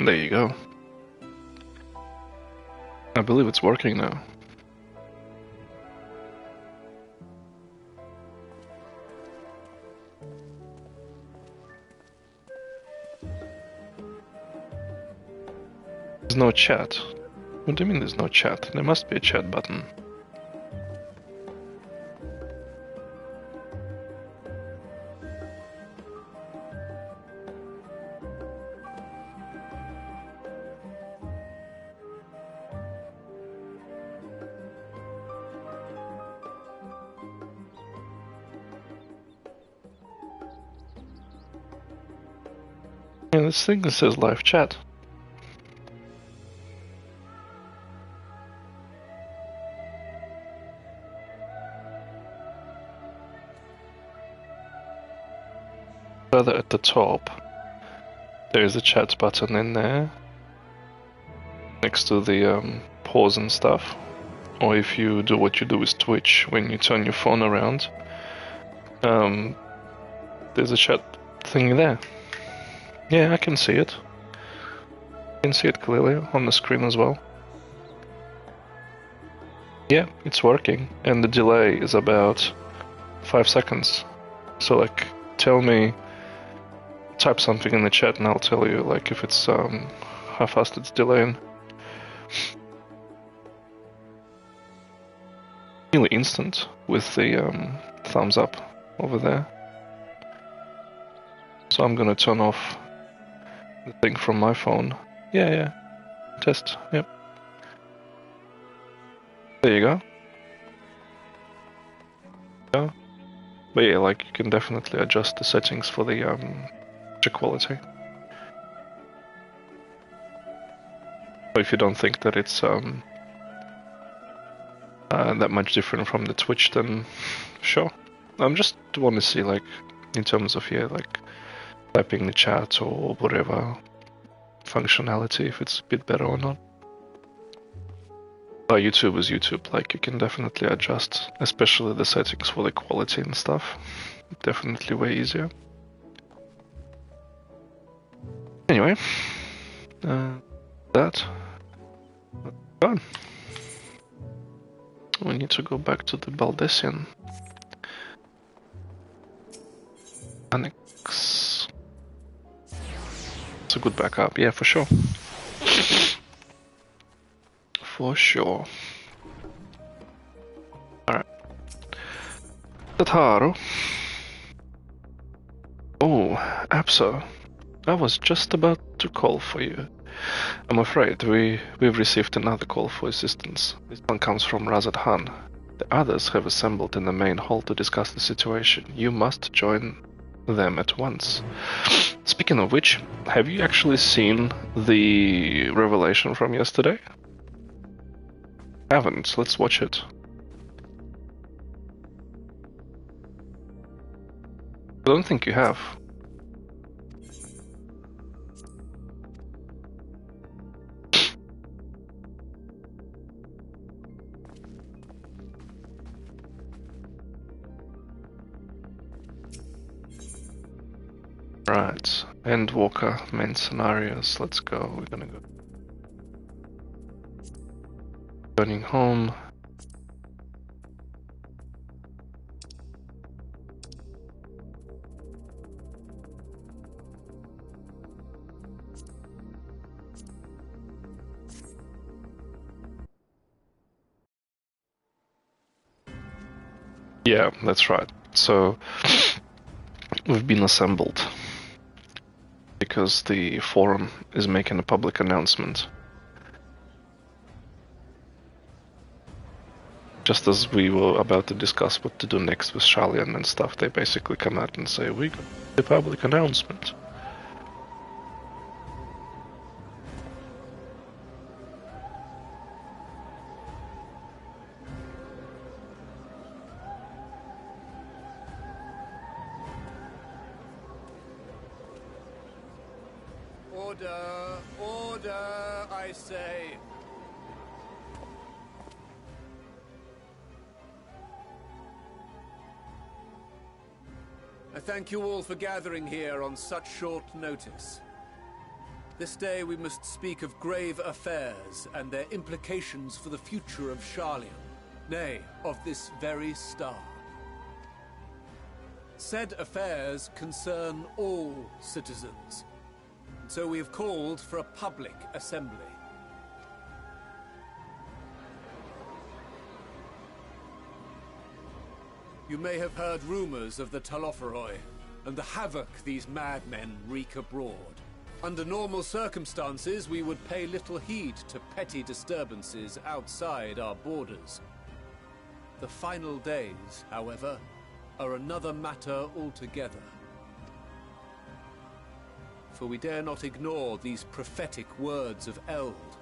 There you go. I believe it's working now. There's no chat. What do you mean there's no chat? There must be a chat button. Yeah, this thing that says live chat. Further at the top, there's a chat button in there, next to the pause and stuff. Or if you do what you do with Twitch, when you turn your phone around, there's a chat thing there. Yeah, I can see it. I can see it clearly on the screen as well. Yeah, it's working, and the delay is about 5 seconds. So like, tell me, type something in the chat and I'll tell you like if it's how fast it's delaying. Nearly instant with the thumbs up over there. So I'm gonna turn off the thing from my phone. Yeah. Test, yep. There you go. Yeah. But yeah, like you can definitely adjust the settings for the picture quality. But if you don't think that it's that much different from the Twitch, then sure. I'm just want to see like in terms of like typing the chat or whatever functionality, if it's a bit better or not. YouTube is YouTube, like you can definitely adjust, especially the settings for the quality and stuff. Definitely way easier. Anyway, that done. We need to go back to the Baldesion Annex. It's a good backup, yeah, for sure. For sure. Alright. Tataru. Oh, Apso. I was just about to call for you. I'm afraid we've received another call for assistance. This one comes from Razad Khan. The others have assembled in the main hall to discuss the situation. You must join them at once. Speaking of which, have you actually seen the revelation from yesterday? Haven't. Let's watch it. I don't think you have. Right. Endwalker, main scenarios. Let's go. We're gonna go. Turning home. Yeah, that's right. So we've been assembled because the forum is making a public announcement. Just as we were about to discuss what to do next with Sharlian and stuff, they basically come out and say, we got a public announcement. Order, order, I say. I thank you all for gathering here on such short notice. This day we must speak of grave affairs and their implications for the future of Sharlayan, nay, of this very star. Said affairs concern all citizens, so we have called for a public assembly. You may have heard rumors of the Telophoroi and the havoc these madmen wreak abroad. Under normal circumstances, we would pay little heed to petty disturbances outside our borders. The final days, however, are another matter altogether. For we dare not ignore these prophetic words of Eld.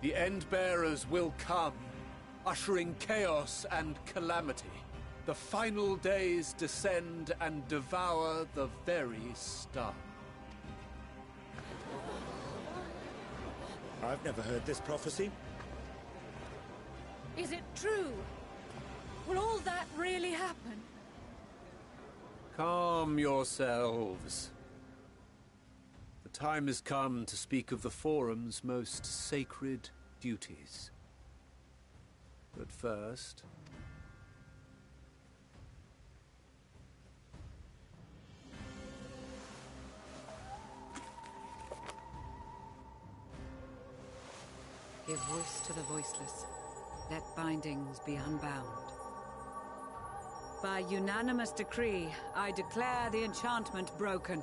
The Endbearers will come, ushering chaos and calamity. The final days descend and devour the very star. I've never heard this prophecy. Is it true? Will all that really happen? Calm yourselves. The time has come to speak of the Forum's most sacred duties. But first... Give voice to the voiceless. Let bindings be unbound. By unanimous decree, I declare the enchantment broken.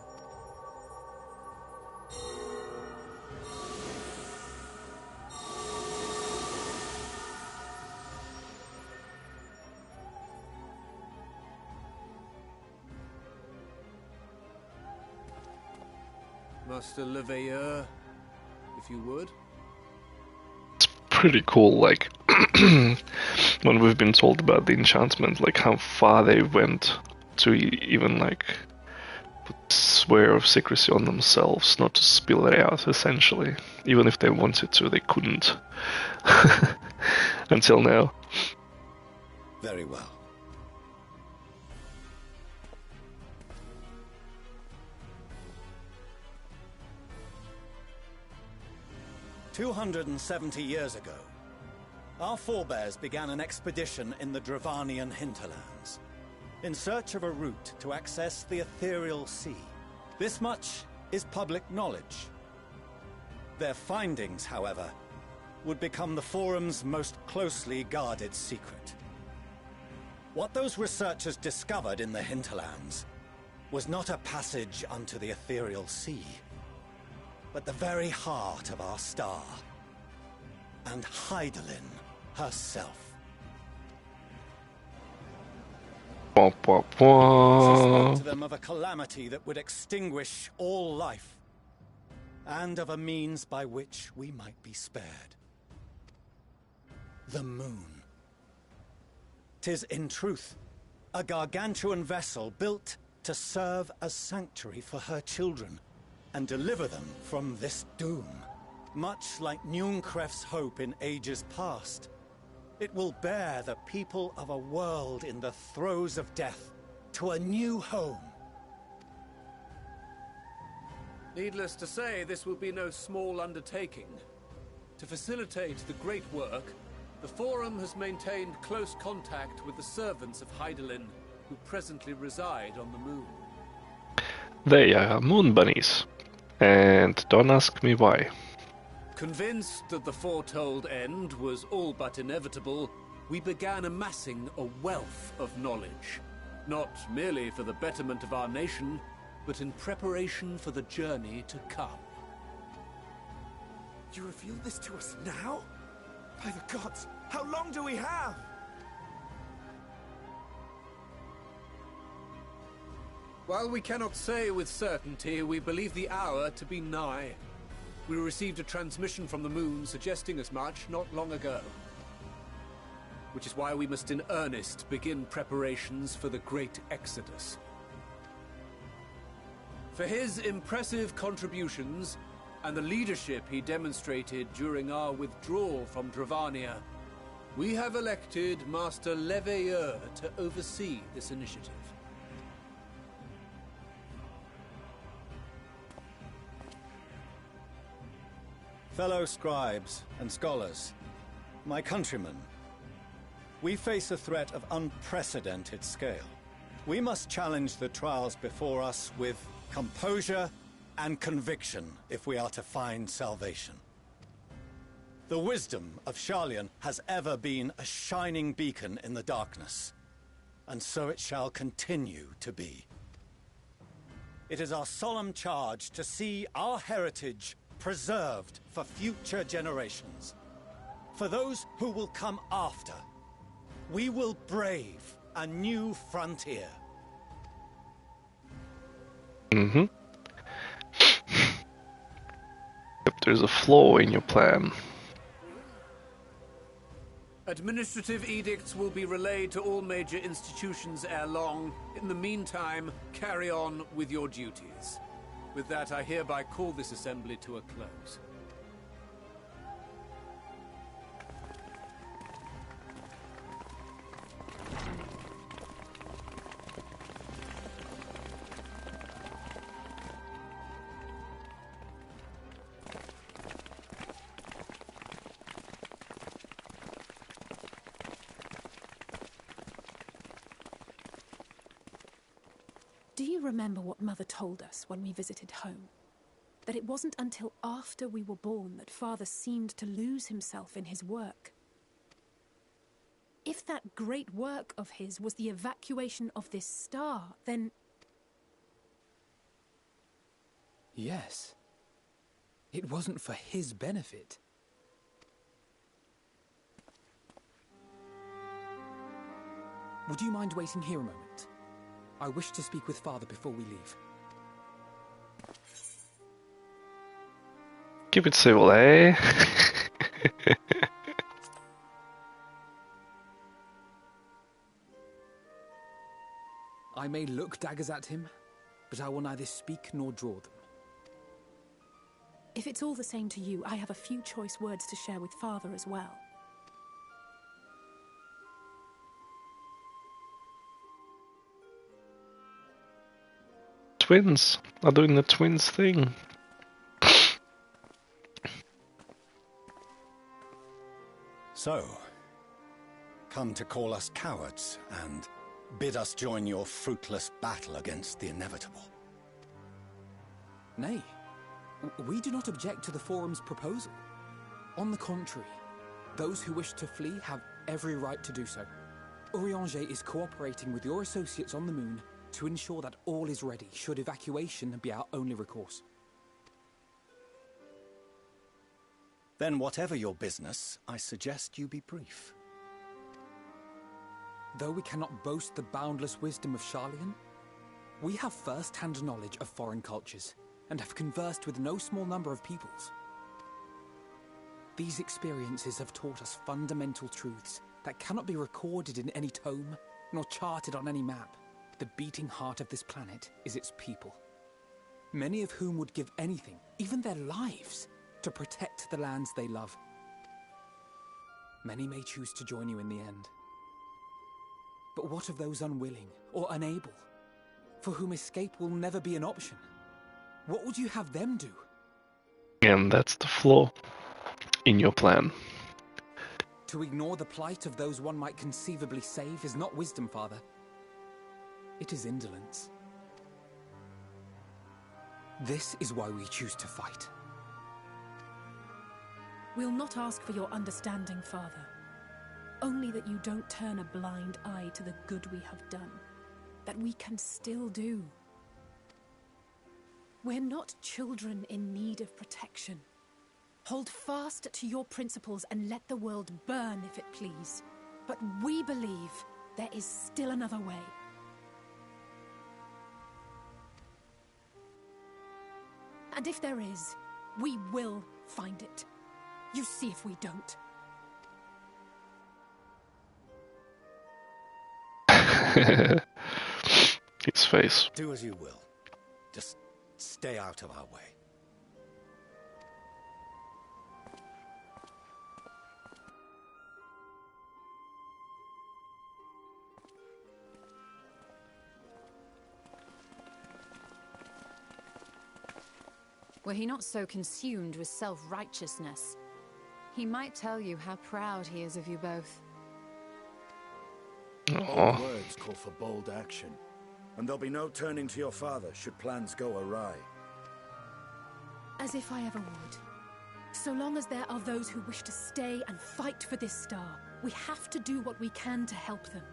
Master Leveilleur, if you would. Pretty cool, like, when we've been told about the enchantment, like how far they went to even, like, put swear of secrecy on themselves, not to spill it out, essentially. Even if they wanted to, they couldn't. Until now. Very well. "270 years ago, our forebears began an expedition in the Dravanian hinterlands, in search of a route to access the ethereal sea. This much is public knowledge. Their findings, however, would become the Forum's most closely guarded secret. What those researchers discovered in the hinterlands was not a passage unto the ethereal sea, but the very heart of our star, and Hydaelyn herself. Wah, wah, She wah. spoke to them of a calamity that would extinguish all life, and of a means by which we might be spared. The moon. 'Tis in truth a gargantuan vessel built to serve as sanctuary for her children, and deliver them from this doom. Much like Nunkref's hope in ages past, it will bear the people of a world in the throes of death to a new home. Needless to say, this will be no small undertaking. To facilitate the great work, the Forum has maintained close contact with the servants of Hydaelyn, who presently reside on the moon. They are moon bunnies. And don't ask me why. Convinced that the foretold end was all but inevitable, we began amassing a wealth of knowledge. Not merely for the betterment of our nation, but in preparation for the journey to come. You reveal this to us now? By the gods, how long do we have? While we cannot say with certainty, we believe the hour to be nigh. We received a transmission from the moon suggesting as much not long ago. Which is why we must in earnest begin preparations for the Great Exodus. For his impressive contributions and the leadership he demonstrated during our withdrawal from Dravania, we have elected Master Leveilleur to oversee this initiative. Fellow scribes and scholars, my countrymen, we face a threat of unprecedented scale. We must challenge the trials before us with composure and conviction if we are to find salvation. The wisdom of Sharlayan has ever been a shining beacon in the darkness, and so it shall continue to be. It is our solemn charge to see our heritage preserved for future generations. For those who will come after, we will brave a new frontier. Mm-hmm. If there's a flaw in your plan. Administrative edicts will be relayed to all major institutions ere long. In the meantime, carry on with your duties. With that, I hereby call this assembly to a close. Do you remember what Mother told us when we visited home? That it wasn't until after we were born that Father seemed to lose himself in his work. If that great work of his was the evacuation of this star, then... Yes. It wasn't for his benefit. Would you mind waiting here a moment? I wish to speak with Father before we leave. Keep it civil, eh? I may look daggers at him, but I will neither speak nor draw them. If it's all the same to you, I have a few choice words to share with Father as well. Twins are doing the twins thing. So, come to call us cowards and bid us join your fruitless battle against the inevitable. Nay, we do not object to the Forum's proposal. On the contrary, those who wish to flee have every right to do so. Urianger is cooperating with your associates on the moon to ensure that all is ready should evacuation be our only recourse. Then whatever your business, I suggest you be brief. Though we cannot boast the boundless wisdom of Sharlayan, we have first-hand knowledge of foreign cultures and have conversed with no small number of peoples. These experiences have taught us fundamental truths that cannot be recorded in any tome nor charted on any map. The beating heart of this planet is its people, many of whom would give anything, even their lives, to protect the lands they love. Many may choose to join you in the end. But what of those unwilling or unable, for whom escape will never be an option? What would you have them do? And that's the flaw in your plan. To ignore the plight of those one might conceivably save is not wisdom, Father. It is indolence. This is why we choose to fight. We'll not ask for your understanding, Father. Only that you don't turn a blind eye to the good we have done. That we can still do. We're not children in need of protection. Hold fast to your principles and let the world burn if it please. But we believe there is still another way. And if there is, we will find it. You see if we don't. His face. Do as you will. Just stay out of our way. We're Were he not so consumed with self-righteousness, he might tell you how proud he is of you both. Bold words call for bold action. And there'll be no turning to your father should plans go awry. As if I ever would. So long as there are those who wish to stay and fight for this star, we have to do what we can to help them.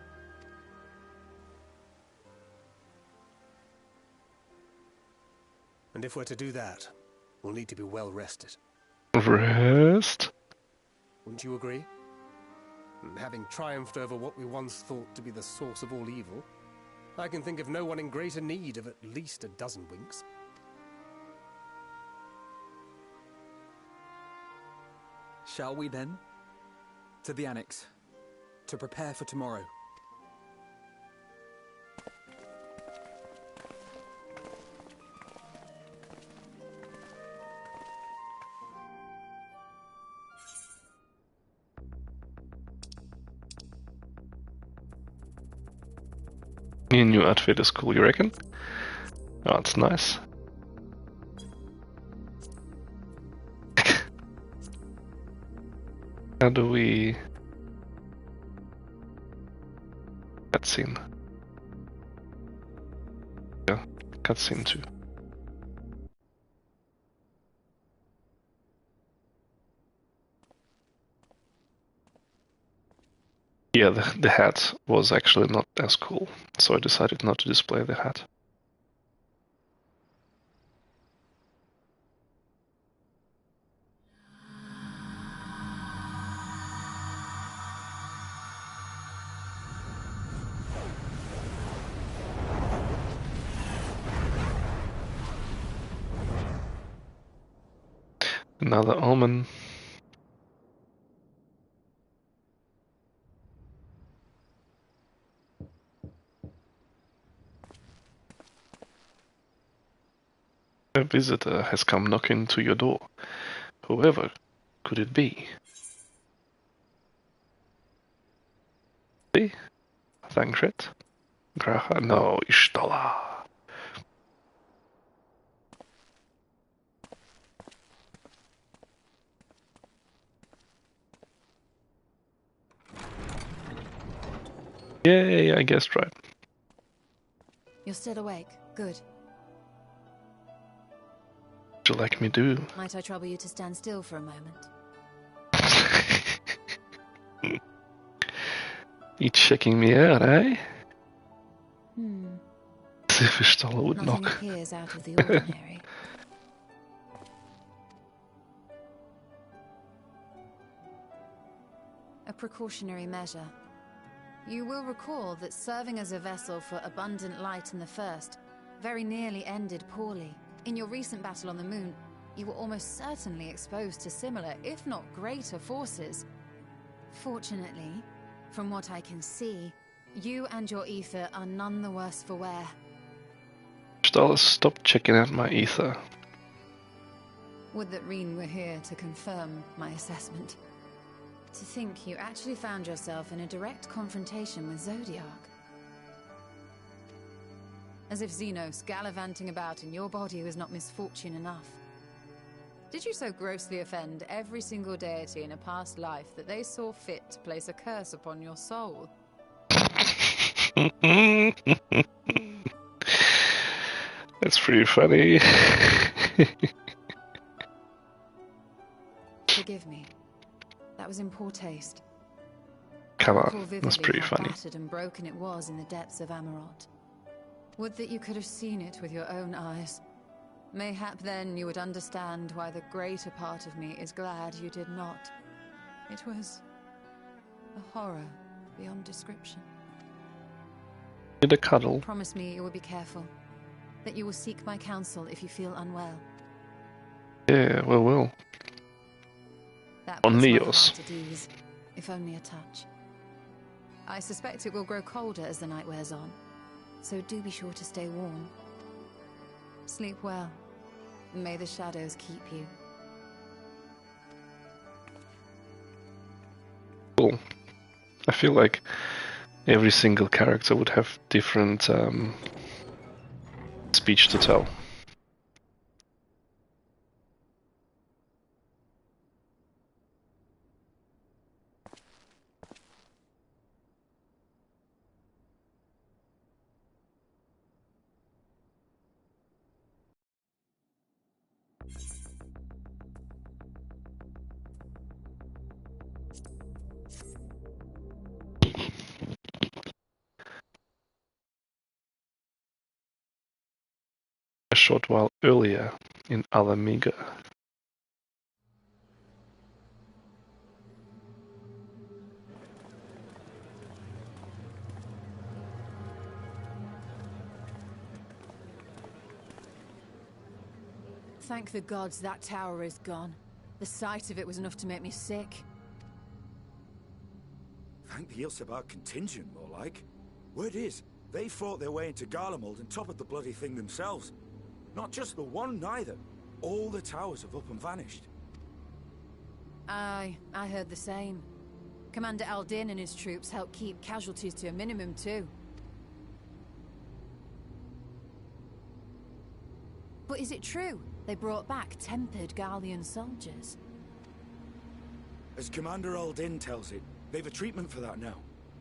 And if we're to do that, we'll need to be well rested. Rest? Wouldn't you agree? And having triumphed over what we once thought to be the source of all evil, I can think of no one in greater need of at least a dozen winks. Shall we then? To the Annex. To prepare for tomorrow. Your new outfit is cool, you reckon? Oh, it's nice. How do we... Cutscene. Yeah, cutscene too. Yeah, the hat was actually not as cool, so I decided not to display the hat. Another omen. A visitor has come knocking to your door. Whoever could it be? See? Thancred? Graha? No, Y'shtola. Yay, I guessed right. You're still awake. Good. What would you like me to do? Might I trouble you to stand still for a moment? You checking me out, eh? Hmm. As if Y'shtola would Nothing knock. appears out of the ordinary. A precautionary measure. You will recall that serving as a vessel for abundant light in the First very nearly ended poorly. In your recent battle on the Moon, you were almost certainly exposed to similar, if not greater, forces. Fortunately, from what I can see, you and your ether are none the worse for wear. Y'shtola, stop checking out my ether. Would that Reen were here to confirm my assessment. To think you actually found yourself in a direct confrontation with Zodiark. As if Xenos gallivanting about in your body was not misfortune enough. Did you so grossly offend every single deity in a past life that they saw fit to place a curse upon your soul? That's pretty funny. Forgive me. That was in poor taste. Come I recall on, vividly that's pretty how funny. battered and broken it was in the depths of Amarot. Would that you could have seen it with your own eyes. Mayhap then you would understand why the greater part of me is glad you did not. It was a horror beyond description. Need a cuddle. Promise me you will be careful. That you will seek my counsel if you feel unwell. Yeah, we will. That On puts my Neos. heart at ease, if only a touch. I suspect it will grow colder as the night wears on, so do be sure to stay warm. Sleep well, and may the shadows keep you. Cool. I feel like every single character would have different speech to tell. A short while earlier in Ala Mhiga. Thank the gods that tower is gone. The sight of it was enough to make me sick. Thank the Ilsebar contingent, more like. Word is, they fought their way into Garlemald and toppled the bloody thing themselves. Not just the one, neither. All the towers have up and vanished. Aye, I heard the same. Commander Aldin and his troops helped keep casualties to a minimum, too. But is it true? They brought back tempered Garlean soldiers. As Commander Aldin tells it, they've a treatment for that now.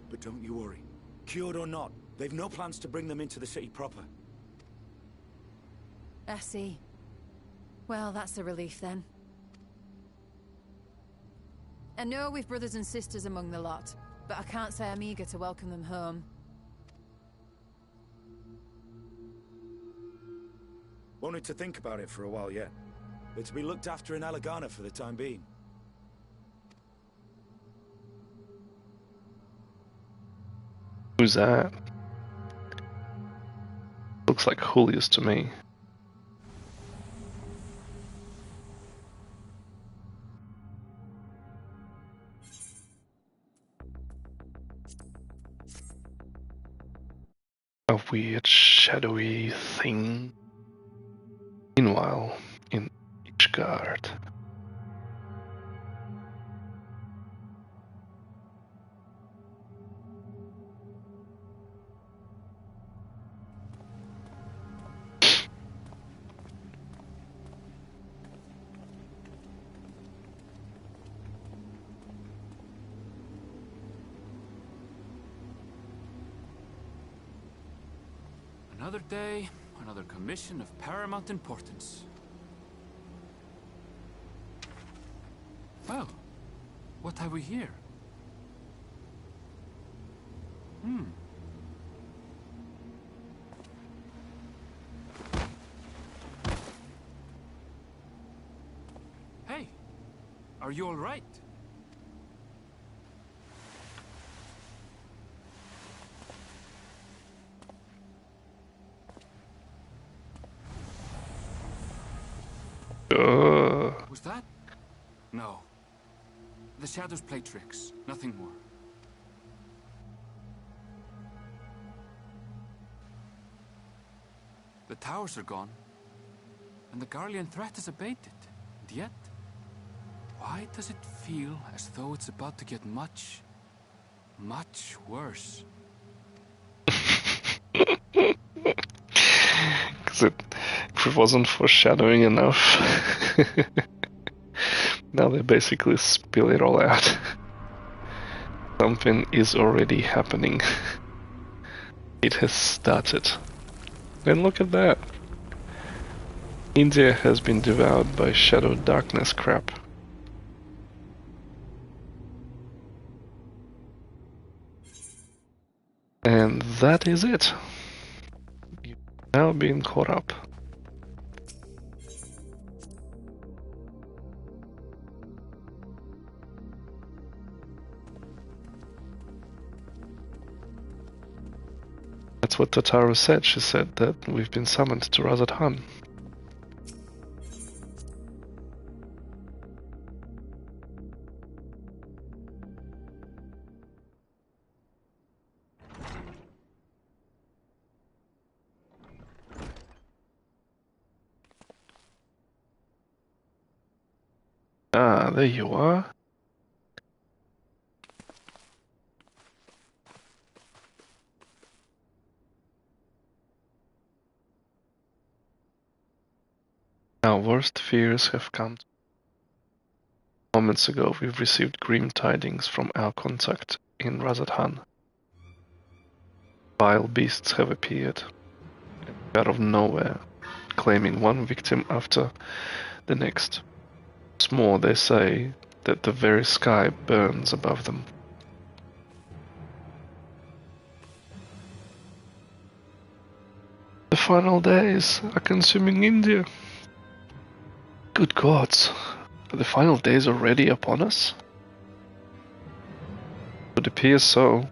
But don't you worry. Cured or not, they've no plans to bring them into the city proper. I see. Well, that's a relief then. I know we've brothers and sisters among the lot, but I can't say I'm eager to welcome them home. Wanted to think about it for a while yet. They're to be looked after in Alagana for the time being. Who's that? Looks like Julius to me. A weird, shadowy thing. Meanwhile, in Ishgard. Another day, another commission of paramount importance. Well, what have we here? Hey, are you all right? Was that? No. The shadows play tricks, nothing more. The towers are gone, and the Garlean threat has abated. And yet, why does it feel as though it's about to get much, much worse? Because if it wasn't foreshadowing enough, now they basically spill it all out. Something is already happening. It has started. And look at that. India has been devoured by shadow darkness crap. And that is it. You've now been caught up. That's what Tataru said. She said that we've been summoned to Razad Han. Ah, there you are. Our worst fears have come. Moments ago, we've received grim tidings from our contact in Razad Han. Vile beasts have appeared, out of nowhere, claiming one victim after the next. What's more, they say that the very sky burns above them. The final days are consuming India. Good gods, are the final days already upon us? It appears so.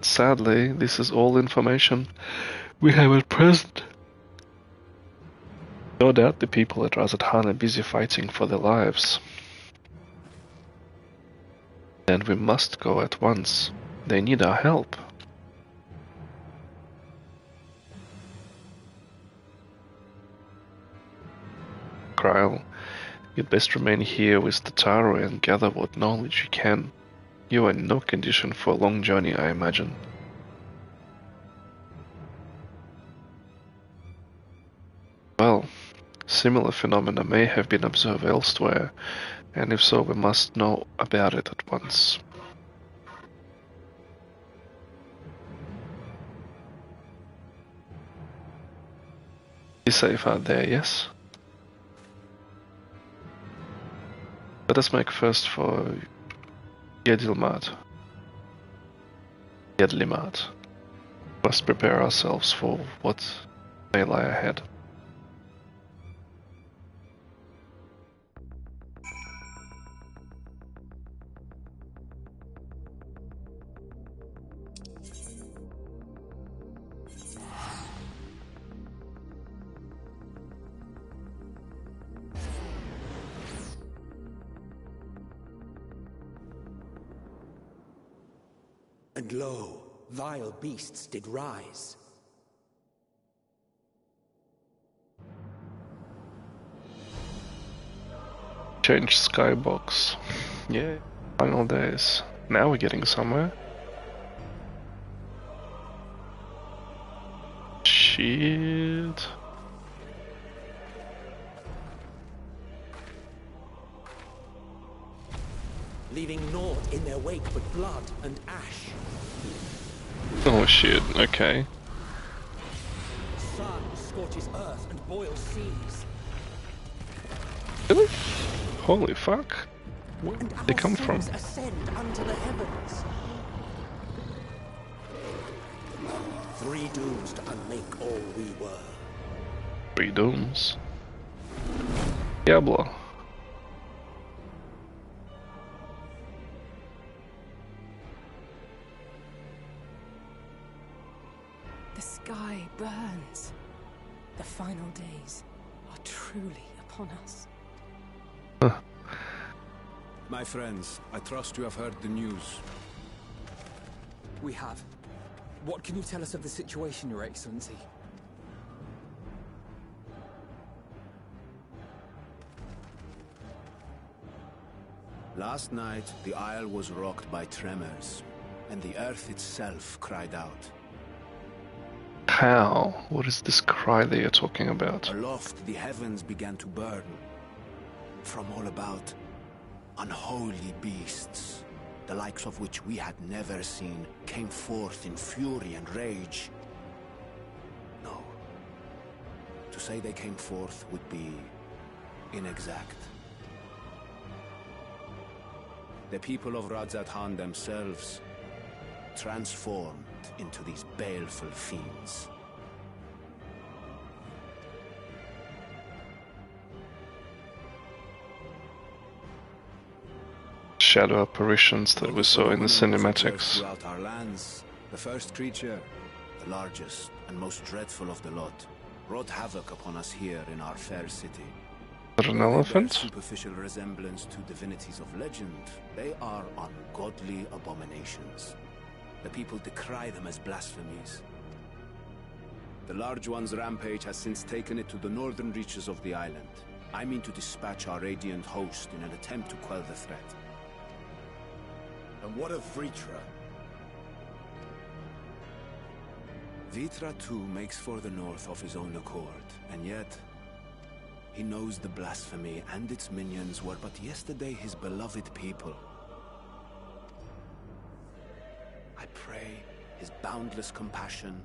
Sadly, this is all information we have at present. No doubt the people at Razad Khan are busy fighting for their lives. And we must go at once. They need our help. Krile, you'd best remain here with Tataru and gather what knowledge you can. You are in no condition for a long journey, I imagine. Well, similar phenomena may have been observed elsewhere, and if so, we must know about it at once. Be safe out there, yes? Let us make first for Yedlimat. Must prepare ourselves for what may lie ahead. And lo, vile beasts did rise. Change skybox. Yeah, final days. Now we're getting somewhere. Shit. Leaving naught in their wake but blood and ash. Oh shit, okay. Sun scorches earth and boils seas. Really? Holy fuck. Where did they come from? Ascend unto the heavens. Three dooms to unmake all we were. 3 dooms. Diablo. The sky burns. The final days are truly upon us. Huh. My friends, I trust you have heard the news. We have. What can you tell us of the situation, Your Excellency? Last night, the Isle was rocked by tremors, and the earth itself cried out. How? What is this cry that you're talking about? Aloft, the heavens began to burn. From all about, unholy beasts, the likes of which we had never seen, came forth in fury and rage. No. To say they came forth would be inexact. The people of Razad Khan themselves transformed into these baleful fiends. Shadow apparitions that we saw in the cinematics. Throughout our lands, the first creature, the largest and most dreadful of the lot, wrought havoc upon us here in our fair city. Is that an elephant? Their superficial resemblance to divinities of legend, they are ungodly abominations. The people decry them as blasphemies. The large one's rampage has since taken it to the northern reaches of the island. I mean to dispatch our radiant host in an attempt to quell the threat. And what of Vritra? Vritra too makes for the north of his own accord, and yet he knows the blasphemy and its minions were but yesterday his beloved people. I pray his boundless compassion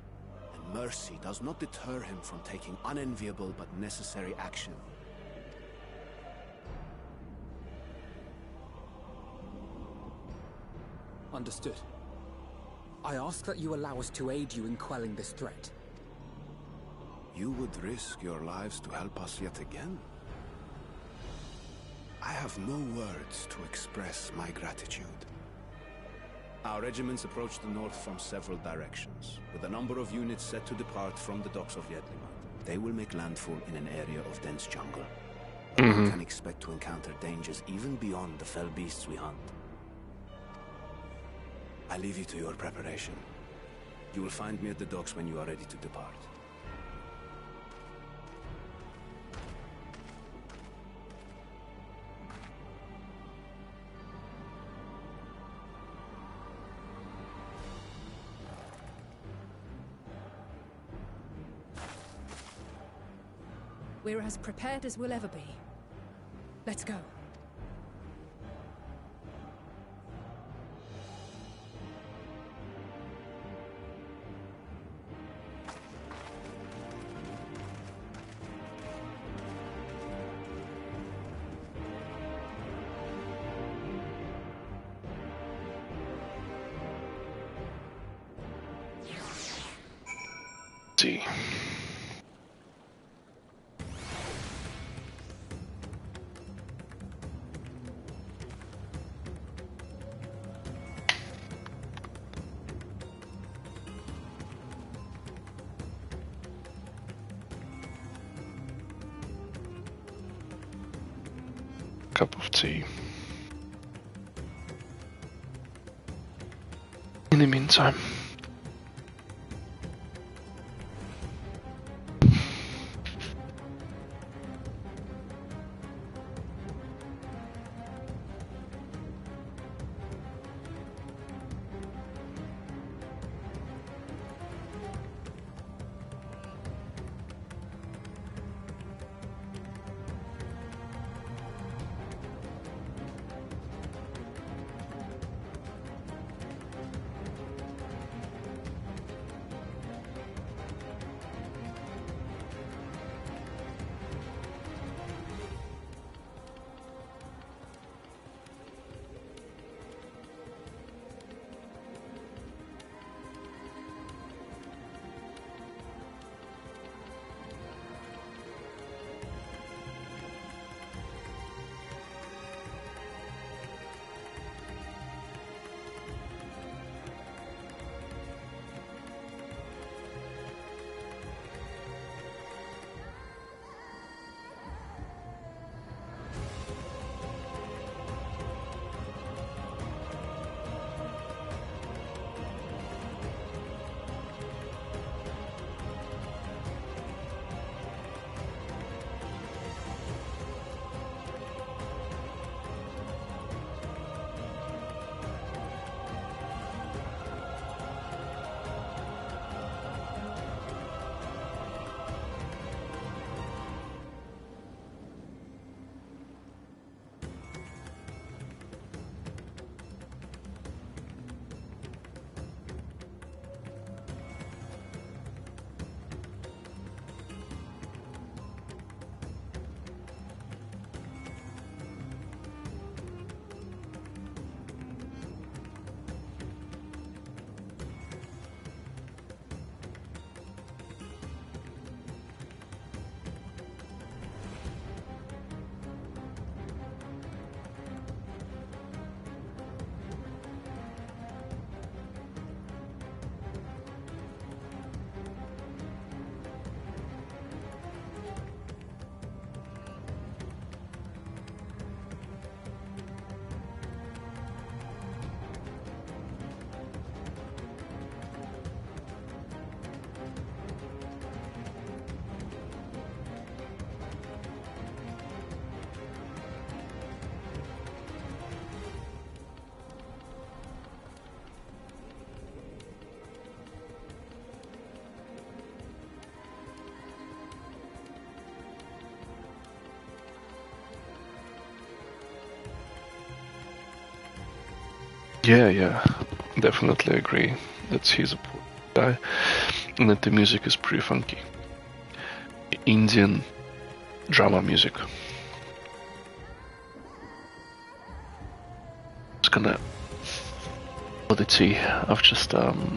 and mercy does not deter him from taking unenviable but necessary action. Understood. I ask that you allow us to aid you in quelling this threat. You would risk your lives to help us yet again? I have no words to express my gratitude. Our regiments approach the north from several directions, with a number of units set to depart from the docks of Jedlimat. They will make landfall in an area of dense jungle. We can expect to encounter dangers even beyond the fell beasts we hunt. I leave you to your preparation. You will find me at the docks when you are ready to depart. We're as prepared as we'll ever be. Let's go. See. Cup of tea. In the meantime, yeah, definitely agree that he's a poor guy and that the music is pretty funky. Indian drama music. Just gonna for the tea. I've just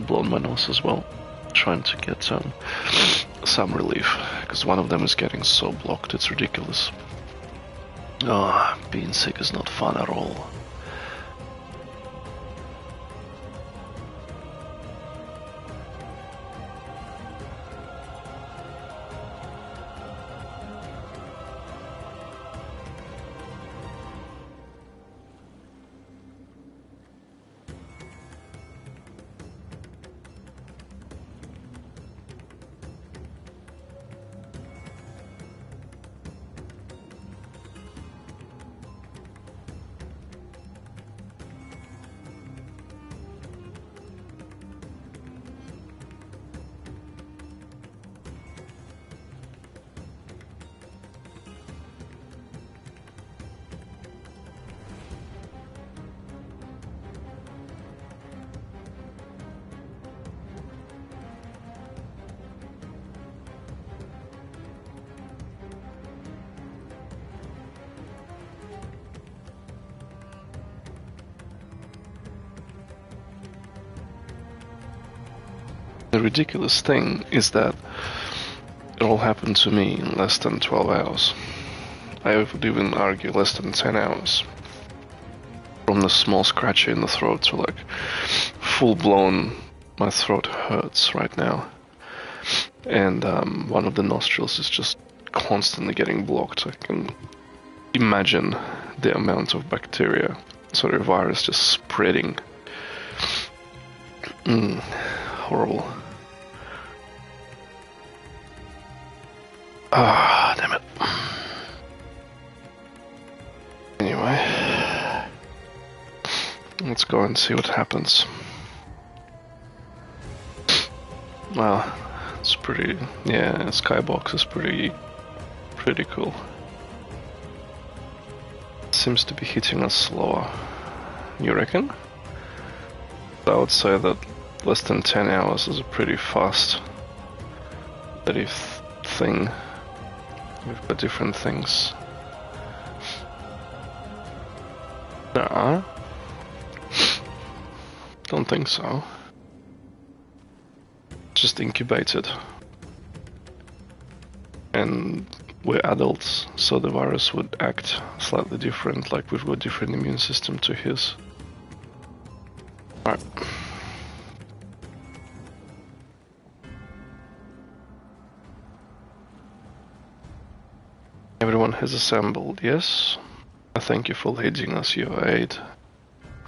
blown my nose as well, trying to get some relief, because one of them is getting so blocked, it's ridiculous. Oh, being sick is not fun at all. The ridiculous thing is that it all happened to me in less than 12 hours. I would even argue less than 10 hours. From the small scratch in the throat to like full-blown, my throat hurts right now. And one of the nostrils is just constantly getting blocked. I can imagine the amount of bacteria, sorry, virus just spreading. Horrible. Ah, damn it. Anyway, let's go and see what happens. Well, it's pretty, yeah, Skybox is pretty cool. Seems to be hitting us slower. You reckon? I would say that less than 10 hours is a pretty fast, steady thing. We've got different things. Nah, don't think so. Just incubated. And we're adults, so the virus would act slightly different, like we've got different immune system to his. Alright. Everyone has assembled, yes? I thank you for leading us your aid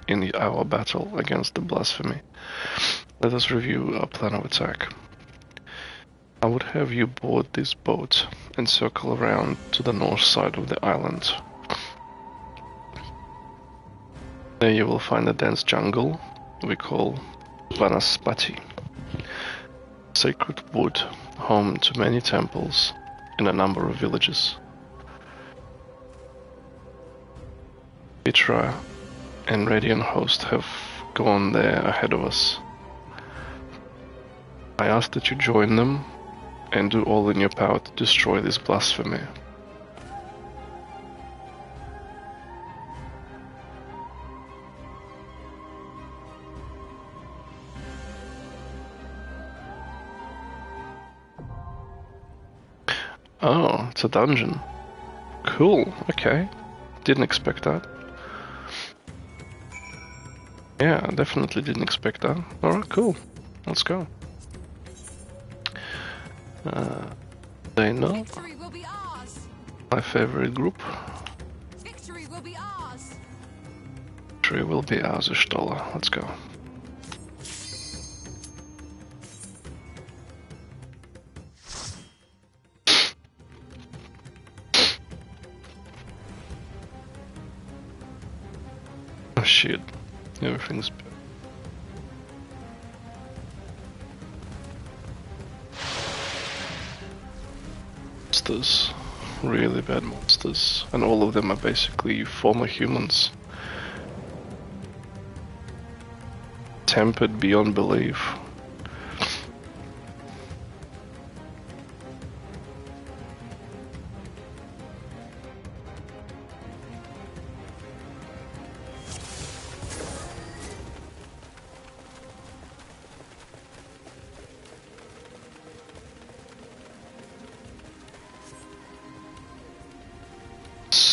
in our battle against the blasphemy. Let us review our plan of attack. I would have you board this boat and circle around to the north side of the island. There you will find a dense jungle we call Vanaspati. Sacred wood, home to many temples and a number of villages. Petra and Radiant Host have gone there ahead of us. I ask that you join them and do all in your power to destroy this blasphemy. Oh, it's a dungeon. Cool, okay. Didn't expect that. Yeah, definitely didn't expect that. Alright, cool. Let's go. They know. Victory will be ours. My favorite group. Victory will be ours. Victory will be ours, Ishtola. Let's go. Oh shit. Everything's bad. Monsters. Really bad monsters. And all of them are basically former humans. Tempered beyond belief.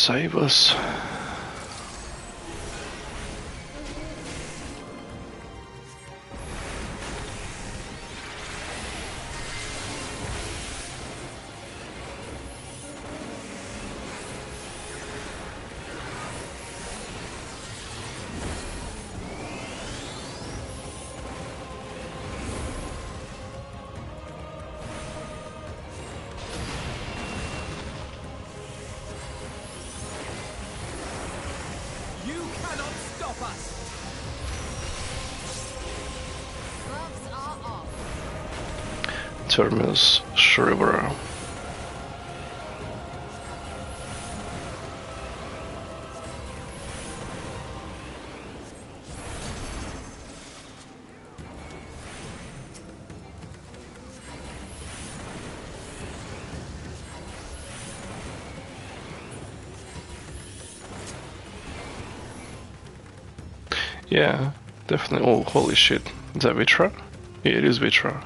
save us. Terminus Shriver. Yeah, definitely. Oh, holy shit. Is that Vitra? Yeah, it is Vitra.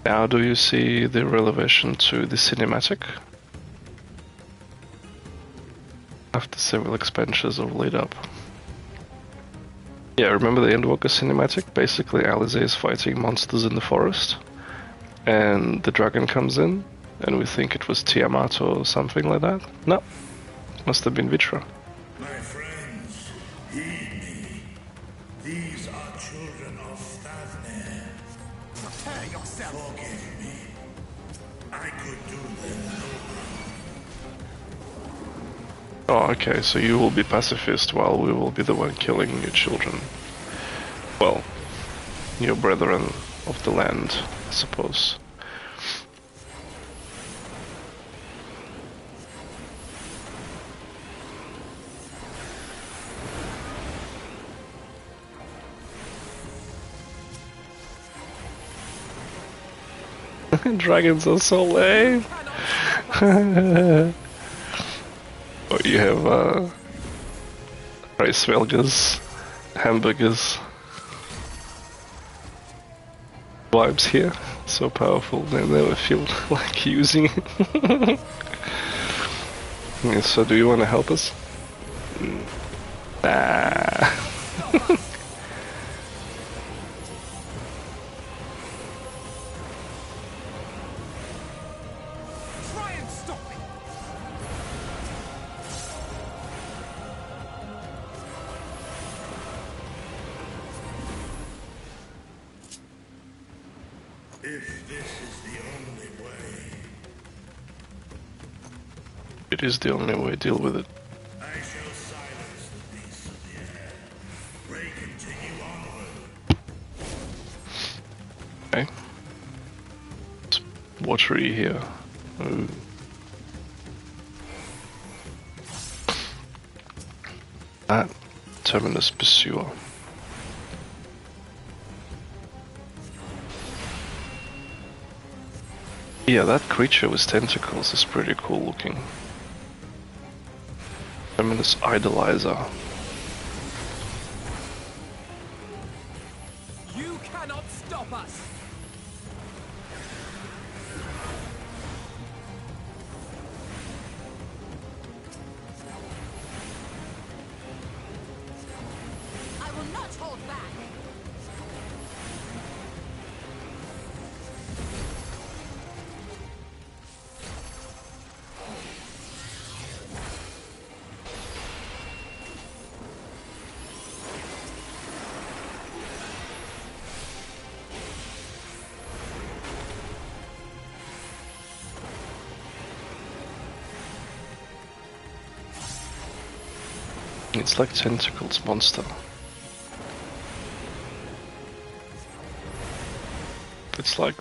Now do you see the relevation to the cinematic? After several expansions of lead up. Yeah, remember the Endwalker cinematic? Basically Alisaie is fighting monsters in the forest, and the dragon comes in, and we think it was Tiamat or something like that. No, must have been Vitra. My friends, heed me. These are children of Thavner. Prepare yourself. Forgive me. I could do them no harm. Oh, okay, so you will be pacifist while we will be the one killing your children. Well, your brethren of the land, I suppose. Dragons are so lame. Oh, you have rice velgas, hamburgers, vibes here. So powerful, they never feel like using it. Yeah, so do you want to help us? Nah. If this is the only way, It is the only way, deal with it. I shall silence the beasts of the air. Pray continue onward. Okay. It's watery here. Ooh. That Terminus Pursuer. Yeah, that creature with tentacles is pretty cool looking. Terminus Idolizer. You cannot stop us. I will not hold back. It's like tentacles monster. It's like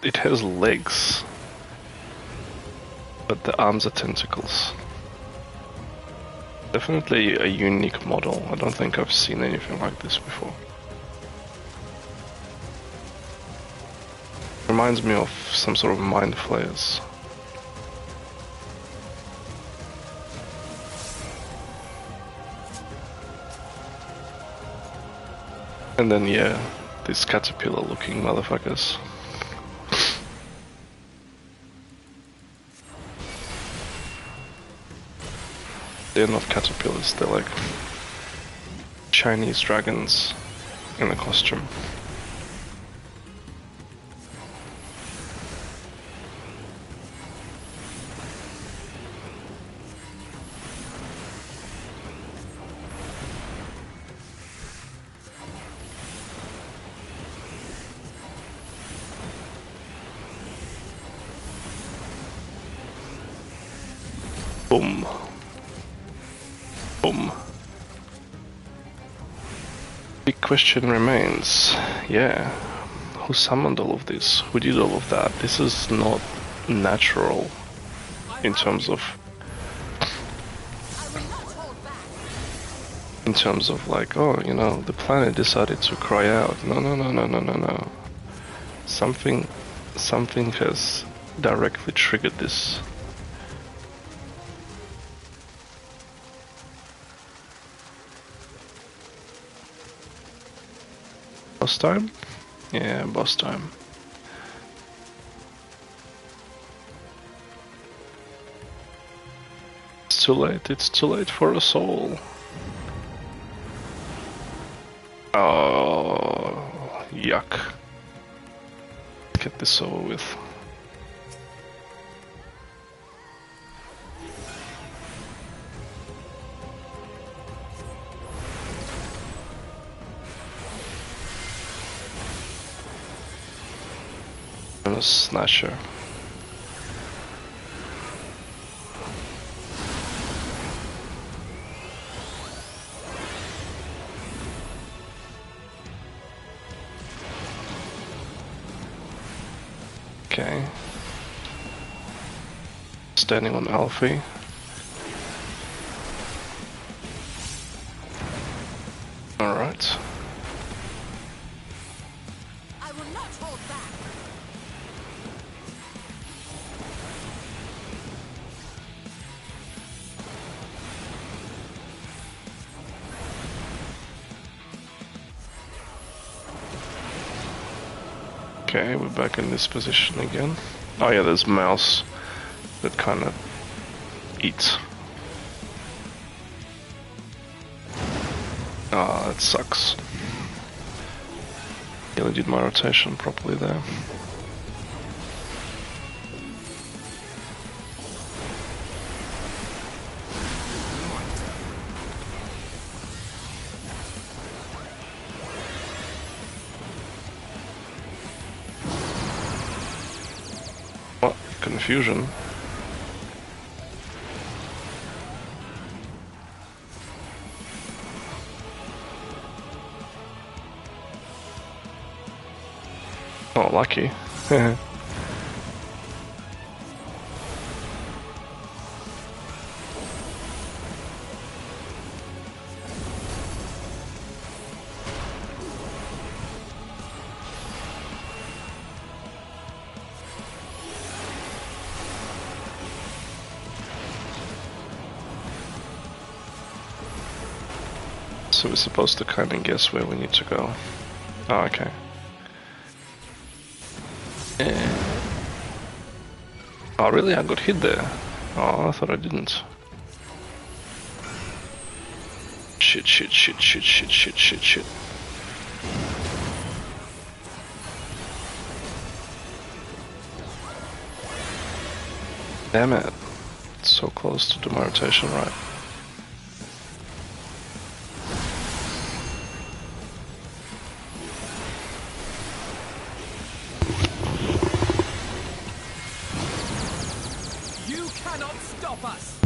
it has legs, but the arms are tentacles. Definitely a unique model. I don't think I've seen anything like this before. Reminds me of some sort of mind flayers. And then yeah, these caterpillar looking motherfuckers. They're not caterpillars, they're like Chinese dragons in a costume. Boom. Boom. Big question remains, yeah, who summoned all of this? Who did all of that? This is not natural in terms of like, oh, you know, the planet decided to cry out. No. Something has directly triggered this. Boss time? Yeah, boss time. It's too late for us all. Oh, yuck. Get this over with. And a snatcher. Okay. Standing on Alfie. Alright. I will not hold back. Okay, we're back in this position again. Oh yeah, there's mouse that kind of eats. Ah, that sucks. Nearly did my rotation properly there. What? Confusion. Oh, lucky. So we're supposed to kind of guess where we need to go. Oh, okay. Oh, really? I got hit there. Oh, I thought I didn't. Shit. Damn it. It's so close to do my rotation right. You cannot stop us!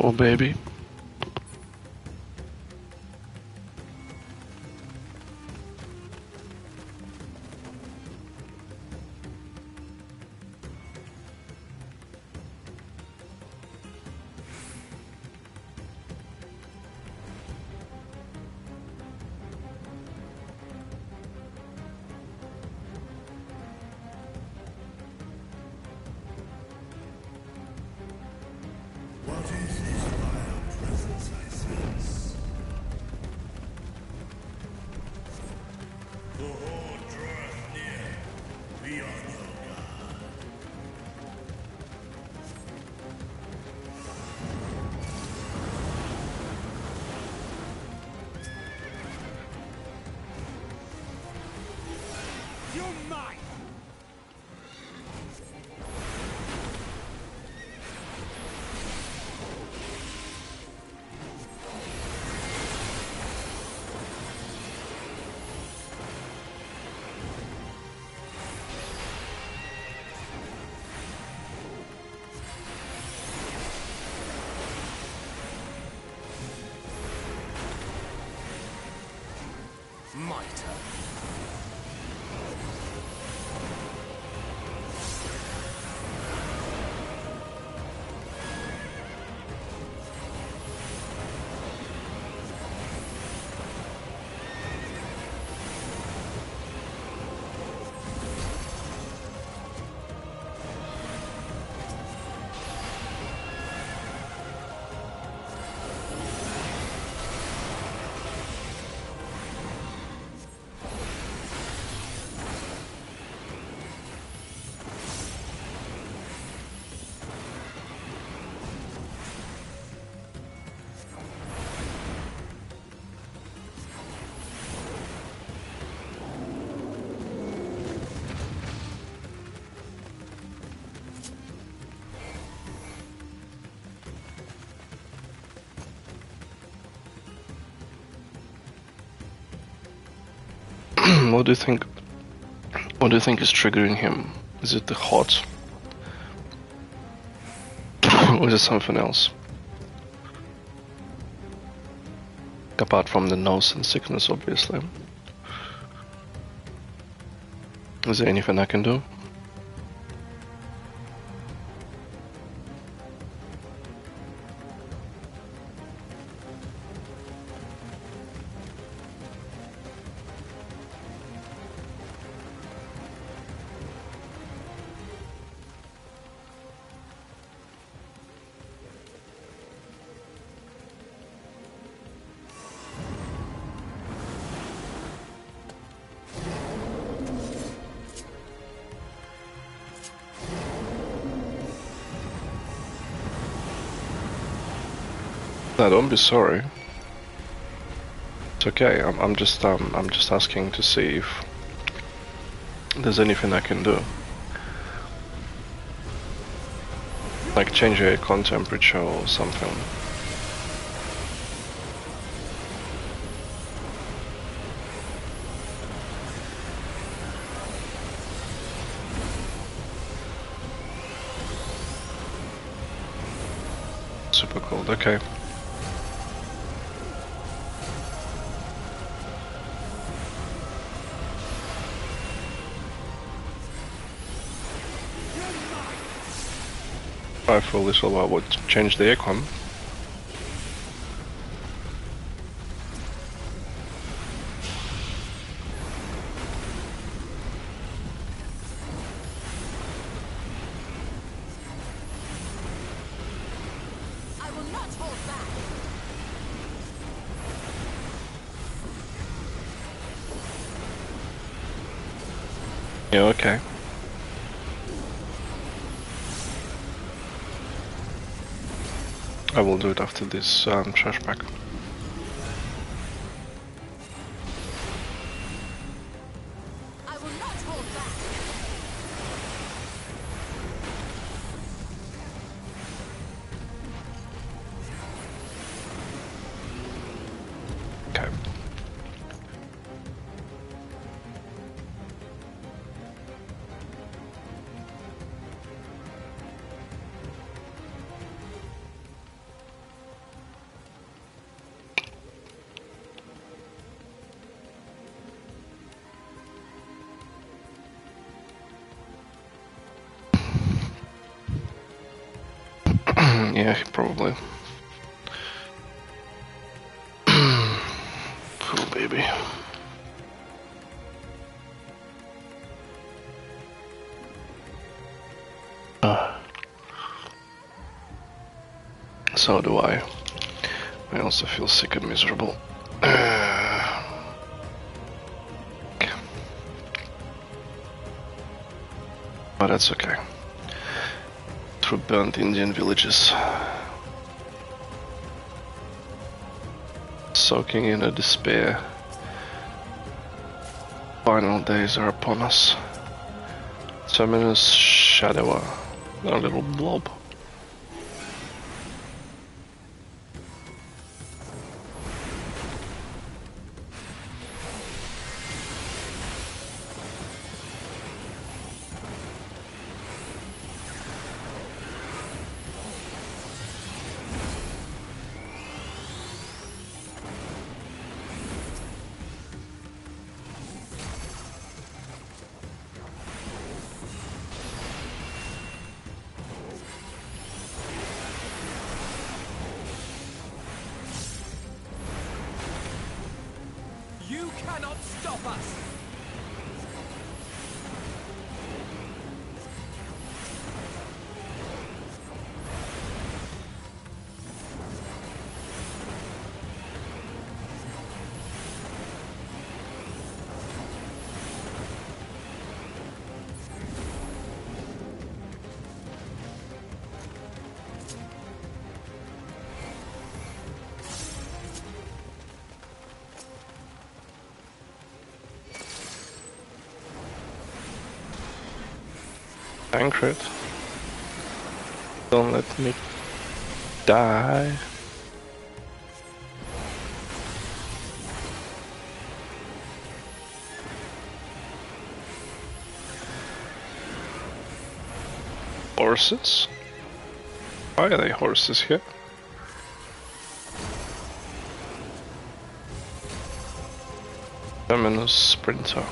Oh, baby. What is this vile presence I sense? The Horde draweth near. Be on your guard. You're mine! My turn. What do you think? What do you think is triggering him? Is it the hot? Or is it something else? Apart from the nose and sickness, obviously. Is there anything I can do? No, don't be sorry. It's okay. I'm just asking to see if there's anything I can do. Like change your aircon temperature or something. Super cold, okay. I foolish, although I would change the aircon. I will not hold back. Yeah, okay. I will do it after this trash pack. I will not hold back. Okay. Yeah, probably. Poor baby. So do I. I also feel sick and miserable. But that's okay. Through burnt Indian villages. Soaking in a despair. Final days are upon us. Terminus Shadower. A little blob. You cannot stop us! Tancred. Don't let me die. Horses? Why are they horses here? Terminus Sprinter.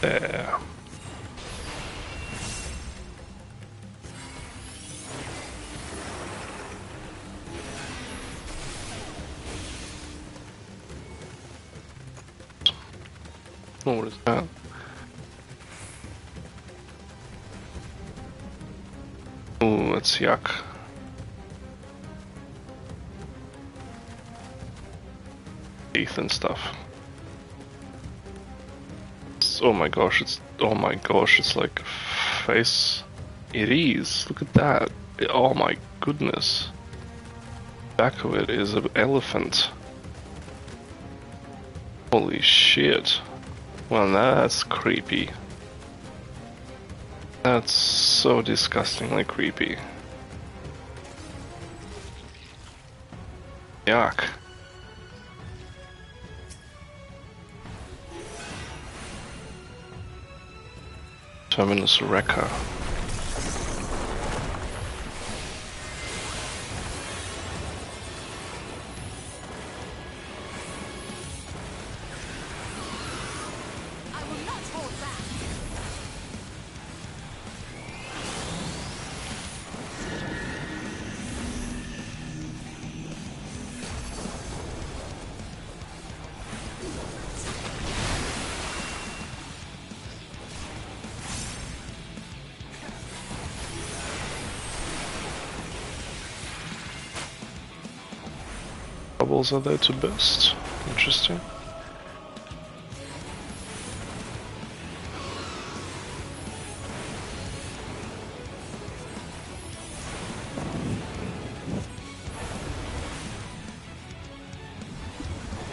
There. Oh, what is that? Oh, that's yuck. Teeth and stuff. Oh my gosh, it's like face. It is. Look at that. Oh my goodness. Back of it is an elephant. Holy shit. Well, that's creepy. That's so disgustingly creepy. Yuck. Terminus Wrecker. I will not hold back. Bubbles are there to burst. Interesting.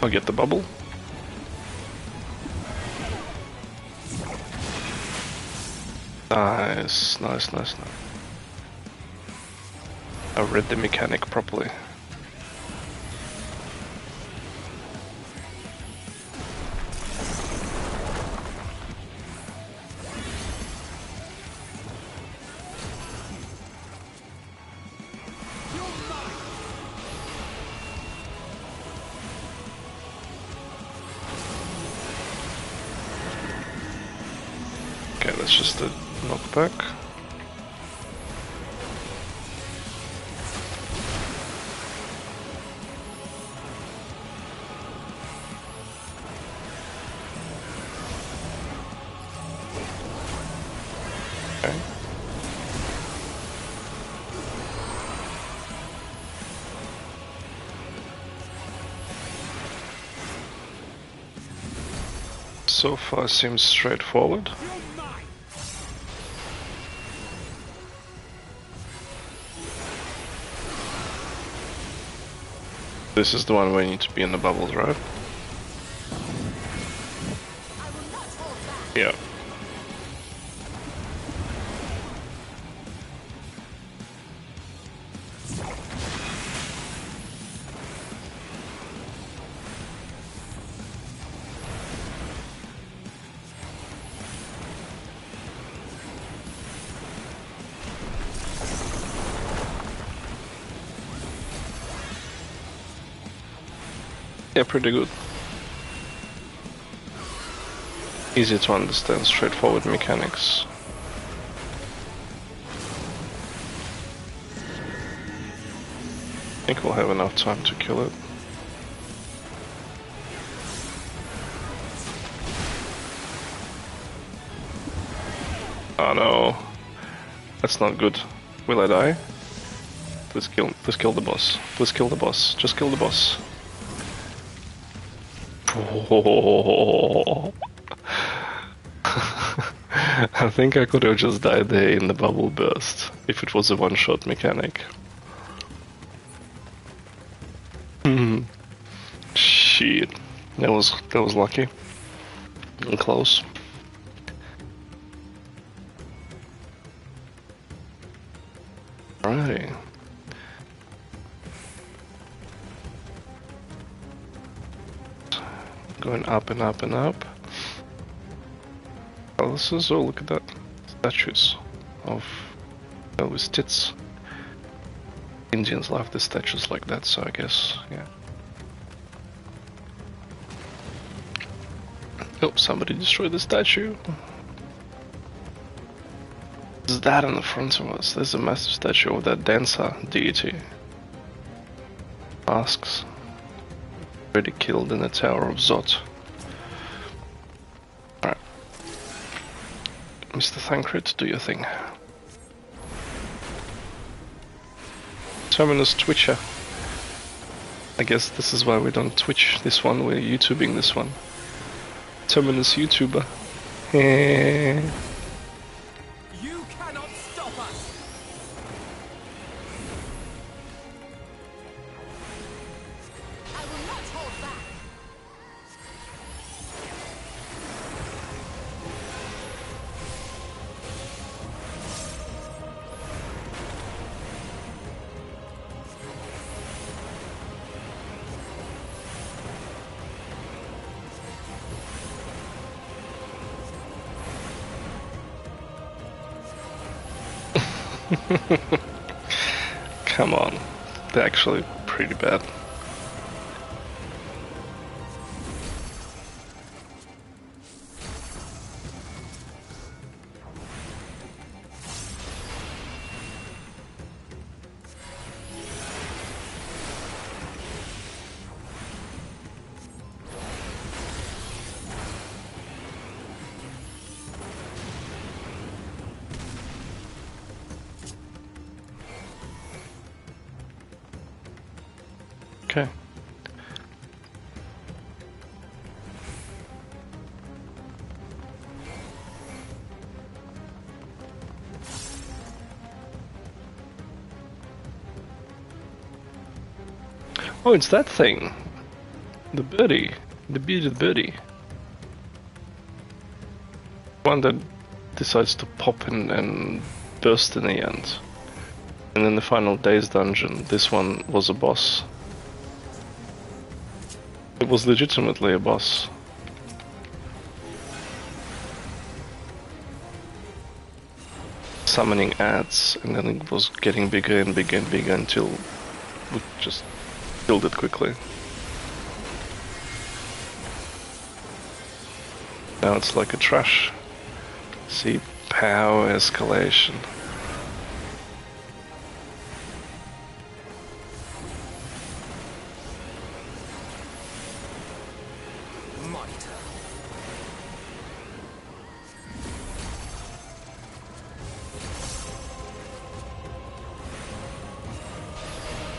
I'll get the bubble. Nice, nice, nice, nice. I read the mechanic properly. Okay, that's just a knockback. Okay. So far seems straightforward. This is the one where you need to be in the bubbles, right? Yeah. Yeah, pretty good. Easy to understand, straightforward mechanics. I think we'll have enough time to kill it. Oh no, that's not good. Will I die? Please kill the boss. Please kill the boss. Just kill the boss. Oh. I think I could have just died there in the bubble burst if it was a one-shot mechanic. Shit, that was lucky and close. Alrighty. Going up and up and up. Palaces, oh look at that. Statues of Elvis tits. Indians love the statues like that, so I guess, yeah. Oh, somebody destroyed the statue. There's that in the front of us. There's a massive statue of that dancer deity. Masks. Already killed in the Tower of Zot. Alright. Mr. Thancred, do your thing. Terminus Twitcher. I guess this is why we don't Twitch this one, we're YouTubing this one. Terminus YouTuber. You cannot stop us! I will not hold back. Come on, they're actually pretty bad. Okay. Oh, it's that thing. The birdie. The bearded birdie. One that decides to pop in and burst in the end. And in the final Days dungeon, this one was a boss. It was legitimately a boss. Summoning ads, and then it was getting bigger and bigger and bigger until we just killed it quickly. Now it's like a trash. See, power escalation.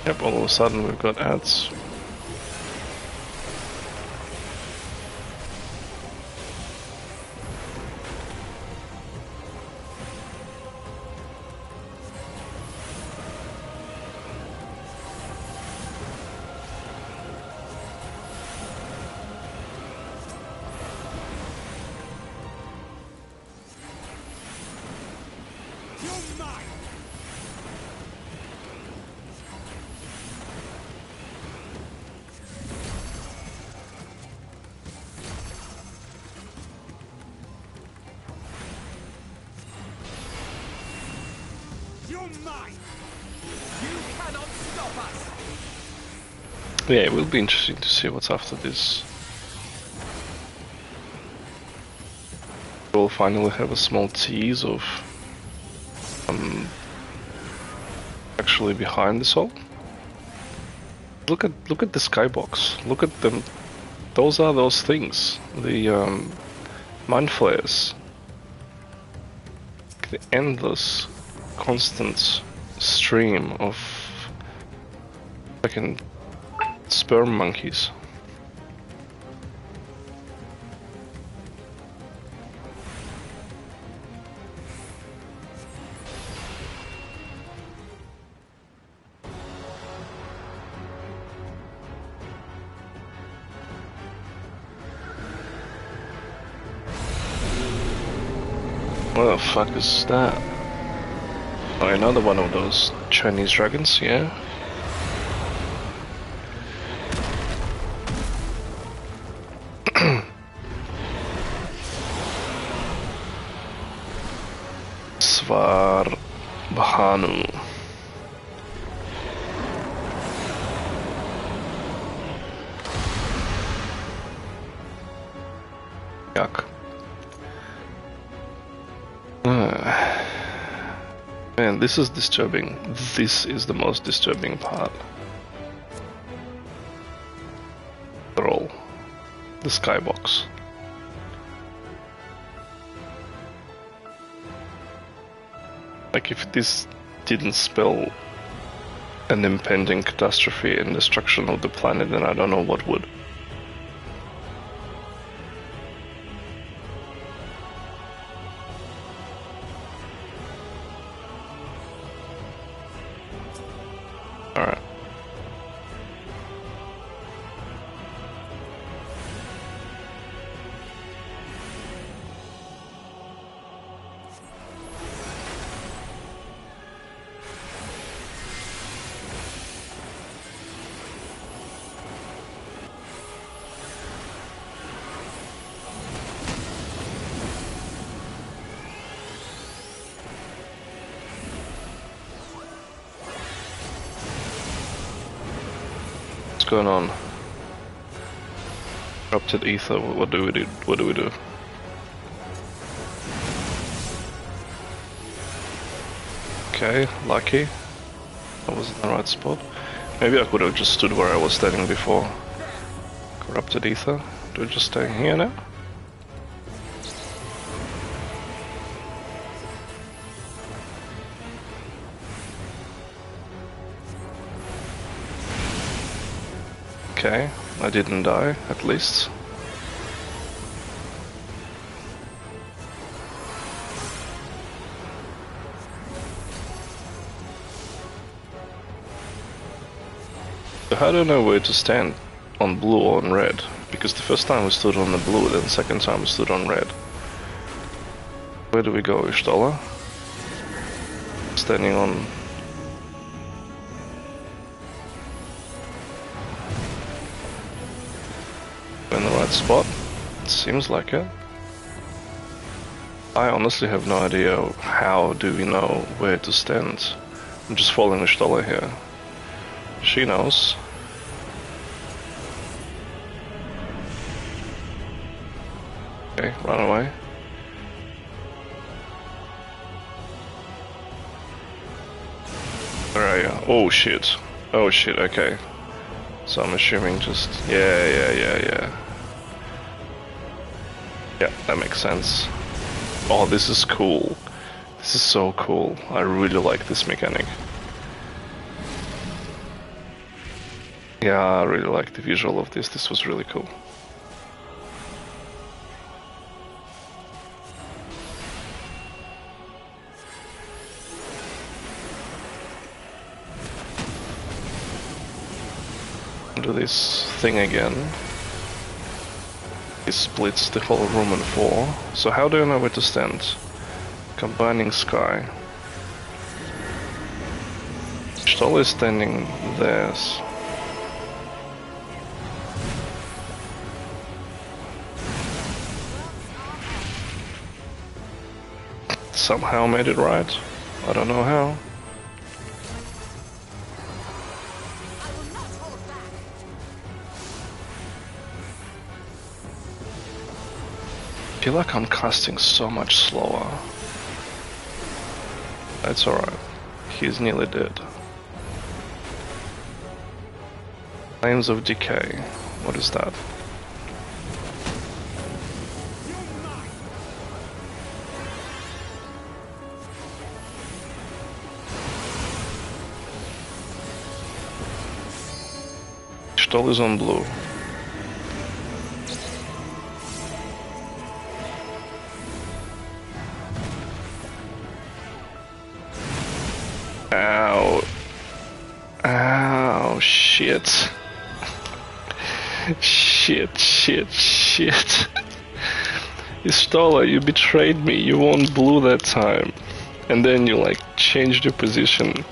Yep, all of a sudden we've got ads. Yeah, it will be interesting to see what's after this. We'll finally have a small tease of actually behind this all. Look at the skybox. Look at them. Those are those things. The mind flares. The endless, constant stream of fucking sperm monkeys. What the fuck is that? Oh, another one of those Chinese dragons, yeah? Svar Bahanu. Yuck. Man, this is disturbing. This is the most disturbing part. Roll. The skybox. Like, if this didn't spell an impending catastrophe and destruction of the planet, then I don't know what would. Alright. What's going on? Corrupted ether, what do we do? What do we do? Okay, lucky. I was in the right spot. Maybe I could have just stood where I was standing before. Corrupted ether. Do I just stay here now? Okay, I didn't die, at least. So how do I know where to stand? On blue or on red? Because the first time we stood on the blue, then the second time we stood on red. Where do we go, Ishtola? Standing on... in the right spot? It seems like it. I honestly have no idea how do we know where to stand. I'm just following Ishtola here. She knows. Okay, run away. Where are you? Oh shit. Oh shit, okay. So I'm assuming just... Yeah. Yeah, that makes sense. Oh, this is cool. This is so cool. I really like this mechanic. Yeah, I really like the visual of this. This was really cool. Do this thing again. It splits the whole room in 4. So how do I know where to stand? Combining sky. Stoll is standing there. Somehow made it right. I don't know how. I feel like I'm casting so much slower. That's alright. He's nearly dead. Flames of Decay. What is that? Stoll is on blue. Ow. Ow, shit. Shit. Ishtola, you betrayed me. You won blue that time. And then you like changed your position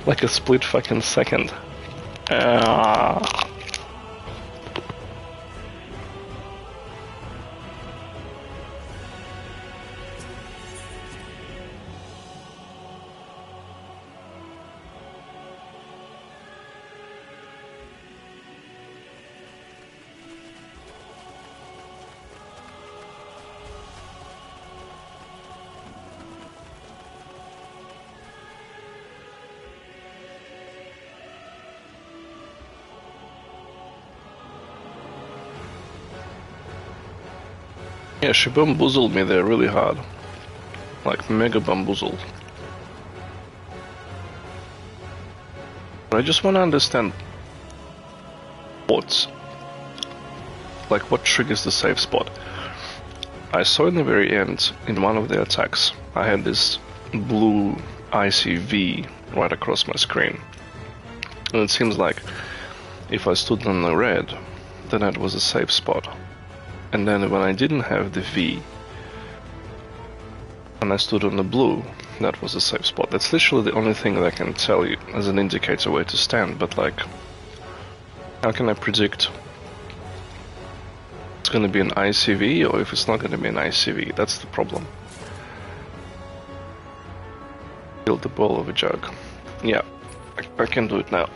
like a split fucking second. Ah. Yeah, she bamboozled me there really hard. Like, mega bamboozled. I just want to understand what triggers the safe spot. I saw in the very end, in one of the attacks, I had this blue ICV right across my screen. And it seems like if I stood on the red, then that was a safe spot. And then when I didn't have the V, and I stood on the blue, that was a safe spot. That's literally the only thing that I can tell you as an indicator where to stand, but like, how can I predict it's gonna be an ICV or if it's not gonna be an ICV? That's the problem. Build the ball of a jug. Yeah, I can do it now.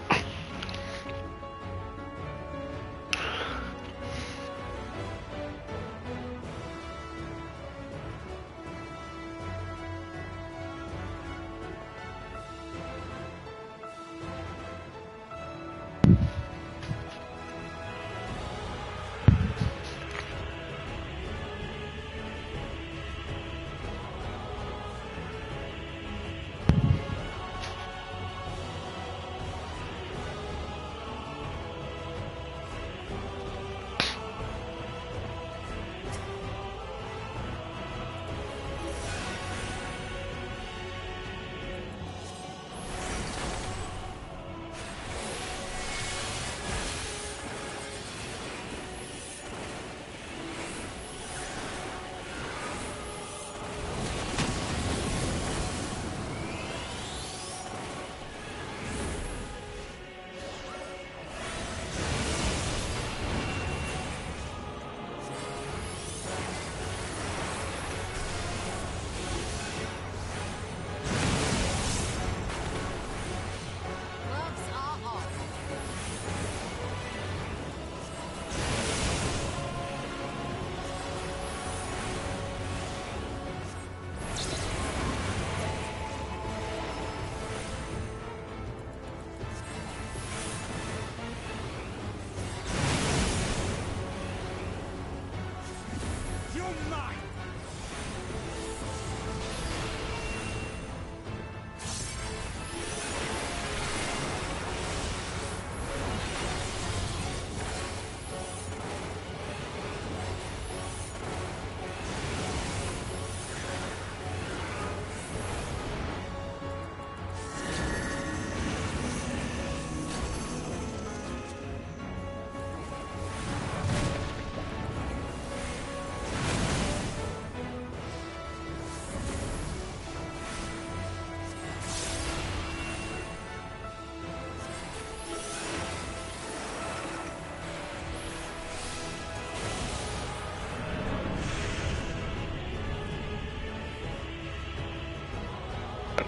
You're mine!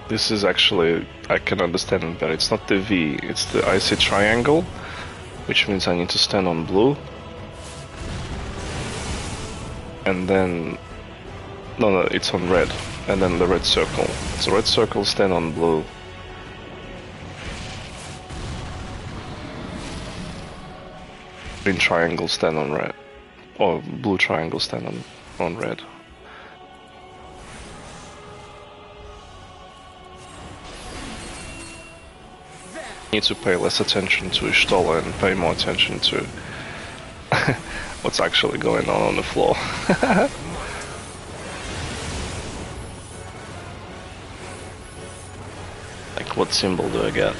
This is actually, I can understand it better. It's not the V, it's the icy triangle, which means I need to stand on blue. And then, no, it's on red. And then the red circle. So red circle, stand on blue. Green triangle, stand on red. Or blue triangle, stand on red. Need to pay less attention to Y'shtola and pay more attention to what's actually going on the floor. Like, what symbol do I get?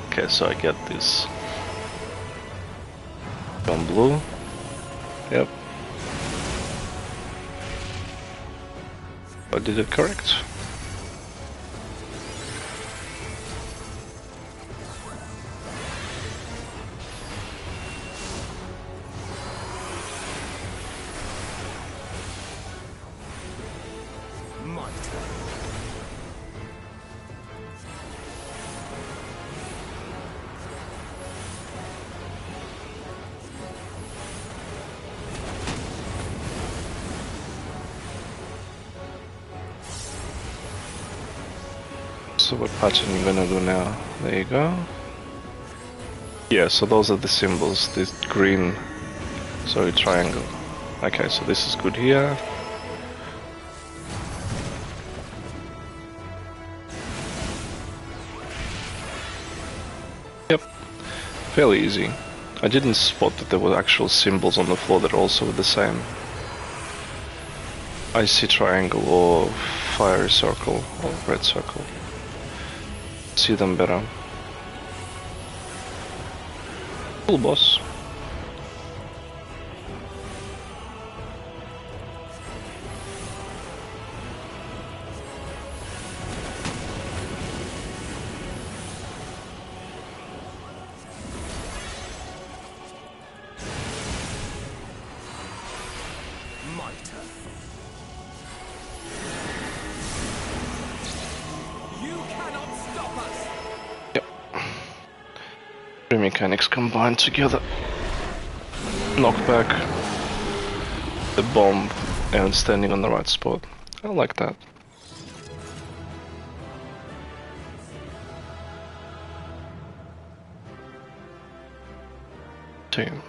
Okay, so I get this on blue. Yep. I did it correct. So what pattern you gonna do now? There you go. Yeah, so those are the symbols. This green, sorry, triangle. Okay, so this is good here. Yep, fairly easy. I didn't spot that there were actual symbols on the floor that are also the same. Icy triangle or fiery circle or red circle. See them better. Cool, boss. Three mechanics combined together. Knockback, the bomb, and standing on the right spot. I like that. Team.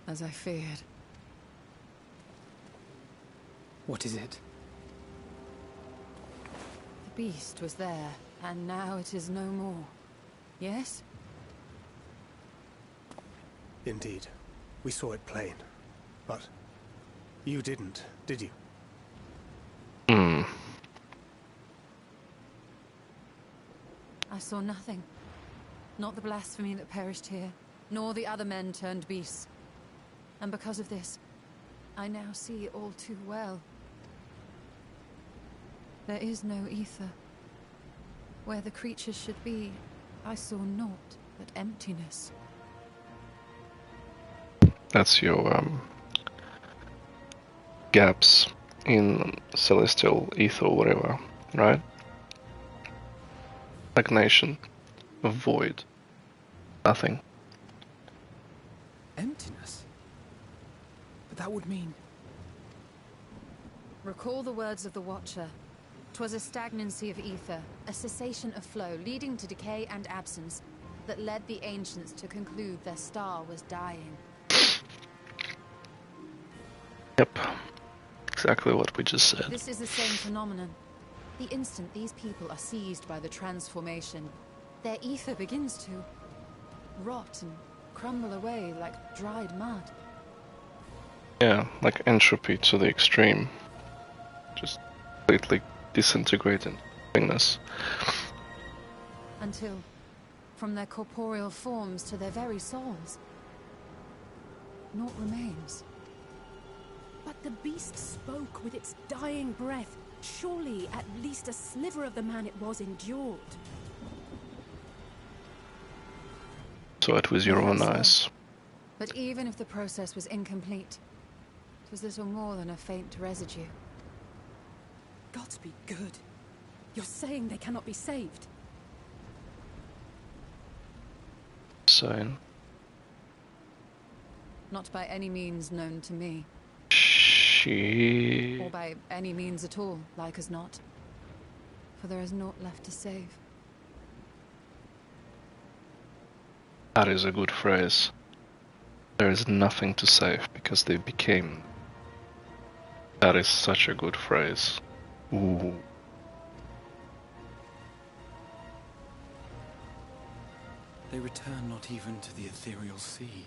As I feared. What is it? The beast was there, and now it is no more. Yes? Indeed. We saw it plain. But you didn't, did you? I saw nothing. Not the blasphemy that perished here, nor the other men turned beasts. And because of this, I now see all too well. There is no ether. Where the creatures should be, I saw naught but emptiness. That's your gaps in celestial ether or whatever, right? Stagnation, a void, nothing. Emptiness? But that would mean... Recall the words of the Watcher. 'Twas a stagnancy of ether, a cessation of flow, leading to decay and absence, that led the ancients to conclude their star was dying. Yep. Exactly what we just said. This is the same phenomenon. The instant these people are seized by the transformation, their ether begins to rot and crumble away like dried mud. Yeah, like entropy to the extreme. Just completely disintegrate into nothingness. Until, from their corporeal forms to their very souls, naught remains. But the beast spoke with its dying breath. Surely at least a sliver of the man it was endured. Saw it with your own eyes. But even if the process was incomplete, it was little more than a faint residue. Gods be good. You're saying they cannot be saved? Insane. Not by any means known to me. Or by any means at all, like as not. For there is naught left to save. That is a good phrase. There is nothing to save because they became. That is such a good phrase. Ooh. They return not even to the ethereal sea.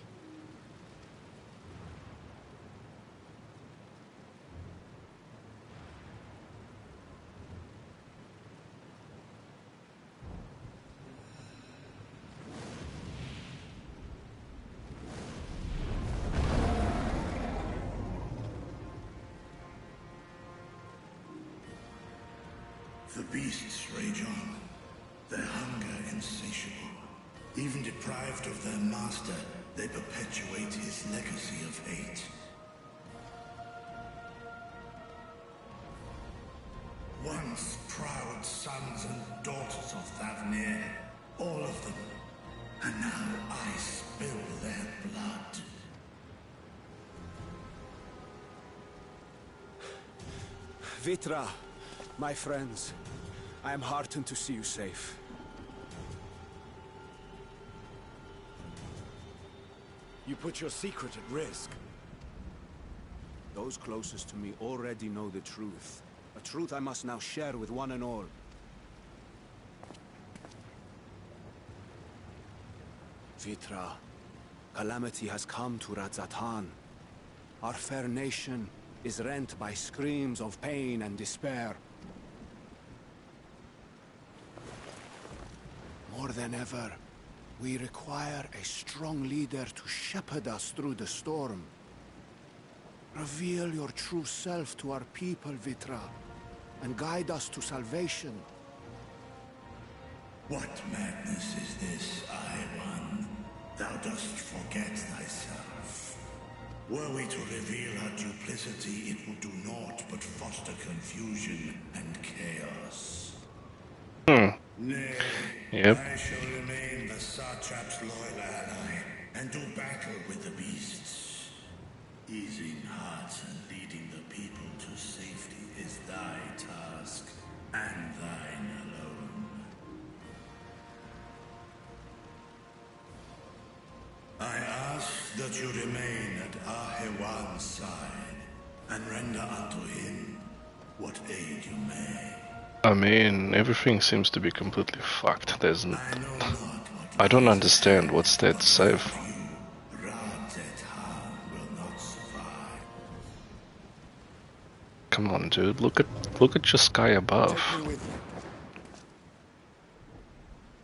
The beasts rage on, their hunger insatiable. Even deprived of their master, they perpetuate his legacy of hate. Once proud sons and daughters of Thavnir, all of them, and now I spill their blood. Vitra, my friends, I am heartened to see you safe. You put your secret at risk. Those closest to me already know the truth. A truth I must now share with one and all. Vitra, calamity has come to Radzatan. Our fair nation is rent by screams of pain and despair. More than ever, we require a strong leader to shepherd us through the storm. Reveal your true self to our people, Vitra, and guide us to salvation. What madness is this, Aiwan? Thou dost forget thyself. Were we to reveal our duplicity, it would do naught but foster confusion and chaos. Nay, yep. I shall remain the Satrap's loyal ally, and do battle with the beasts. Easing hearts and leading the people to safety is thy task, and thine alone. I ask that you remain at Ahewan's side, and render unto him what aid you may. I mean, everything seems to be completely fucked. I don't understand what's there to save. Come on, dude. Look at your sky above.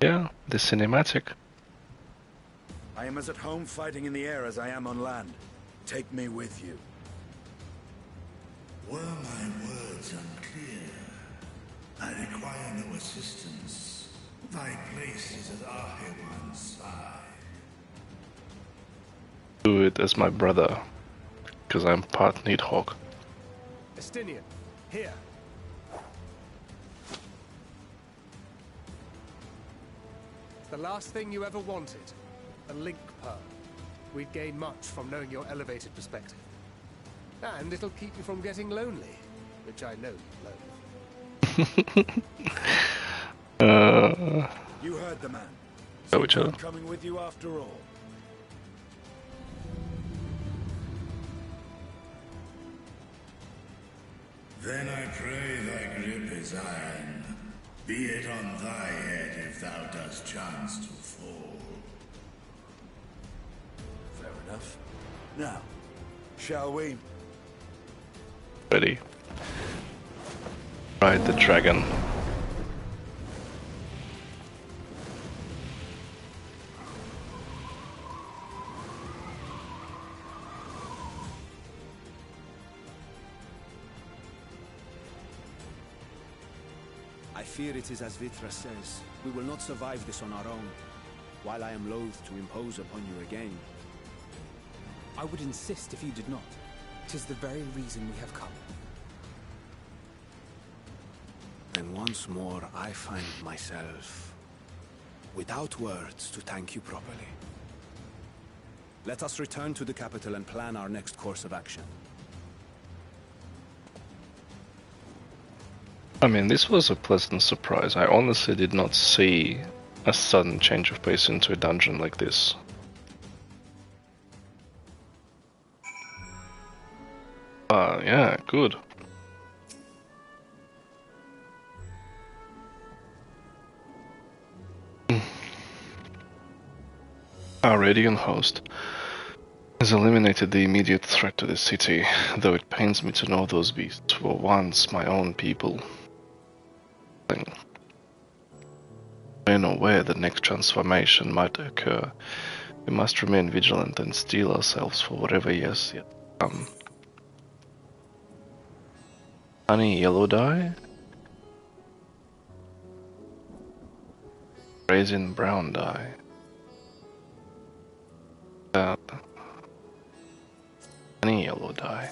Yeah, the cinematic. I am as at home fighting in the air as I am on land. Take me with you. Were my words unclear? I require no assistance. Thy place is at Ahriman's side. Do it as my brother, because I'm part Needhawk. Estinian, here. The last thing you ever wanted, a link pearl. We'd gain much from knowing your elevated perspective. And it'll keep you from getting lonely, which I know you love. You heard the man. Know each other. I'm coming with you after all. Then I pray thy grip is iron. Be it on thy head if thou dost chance to fall. Fair enough. Now, shall we? Ready. Ride the dragon. I fear it is as Vitra says. We will not survive this on our own. While I am loath to impose upon you again. I would insist if you did not. 'Tis the very reason we have come. And once more I find myself without words to thank you properly. Let us return to the capital and plan our next course of action. I mean, this was a pleasant surprise. I honestly did not see a sudden change of pace into a dungeon like this. Yeah, good. Our radiant host has eliminated the immediate threat to the city, though it pains me to know those beasts were once my own people. I know where the next transformation might occur. We must remain vigilant and steel ourselves for whatever years yet to come. Honey yellow dye? Raisin brown dye. Honey yellow dye.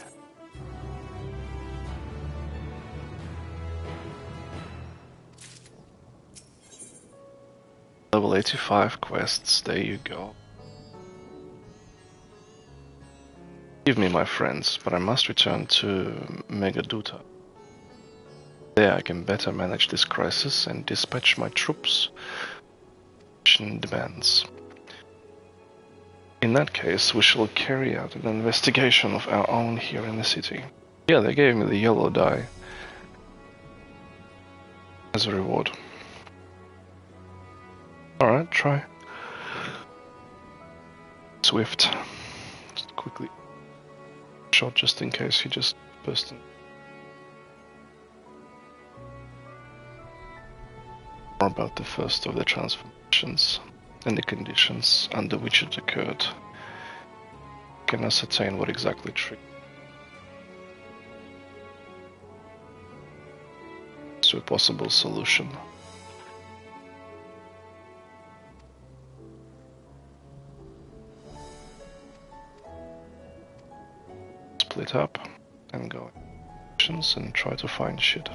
Level 85 quests, there you go. Forgive me, my friends, but I must return to Megaduta. There I can better manage this crisis and dispatch my troops. Mission demands. In that case, we shall carry out an investigation of our own here in the city. Yeah, they gave me the yellow dye as a reward. Alright, try. Swift. Just quickly. Shot just in case he just burst in. More about the first of the transformations and the conditions under which it occurred. Can ascertain what exactly triggered to a possible solution. Split up and go and try to find shit.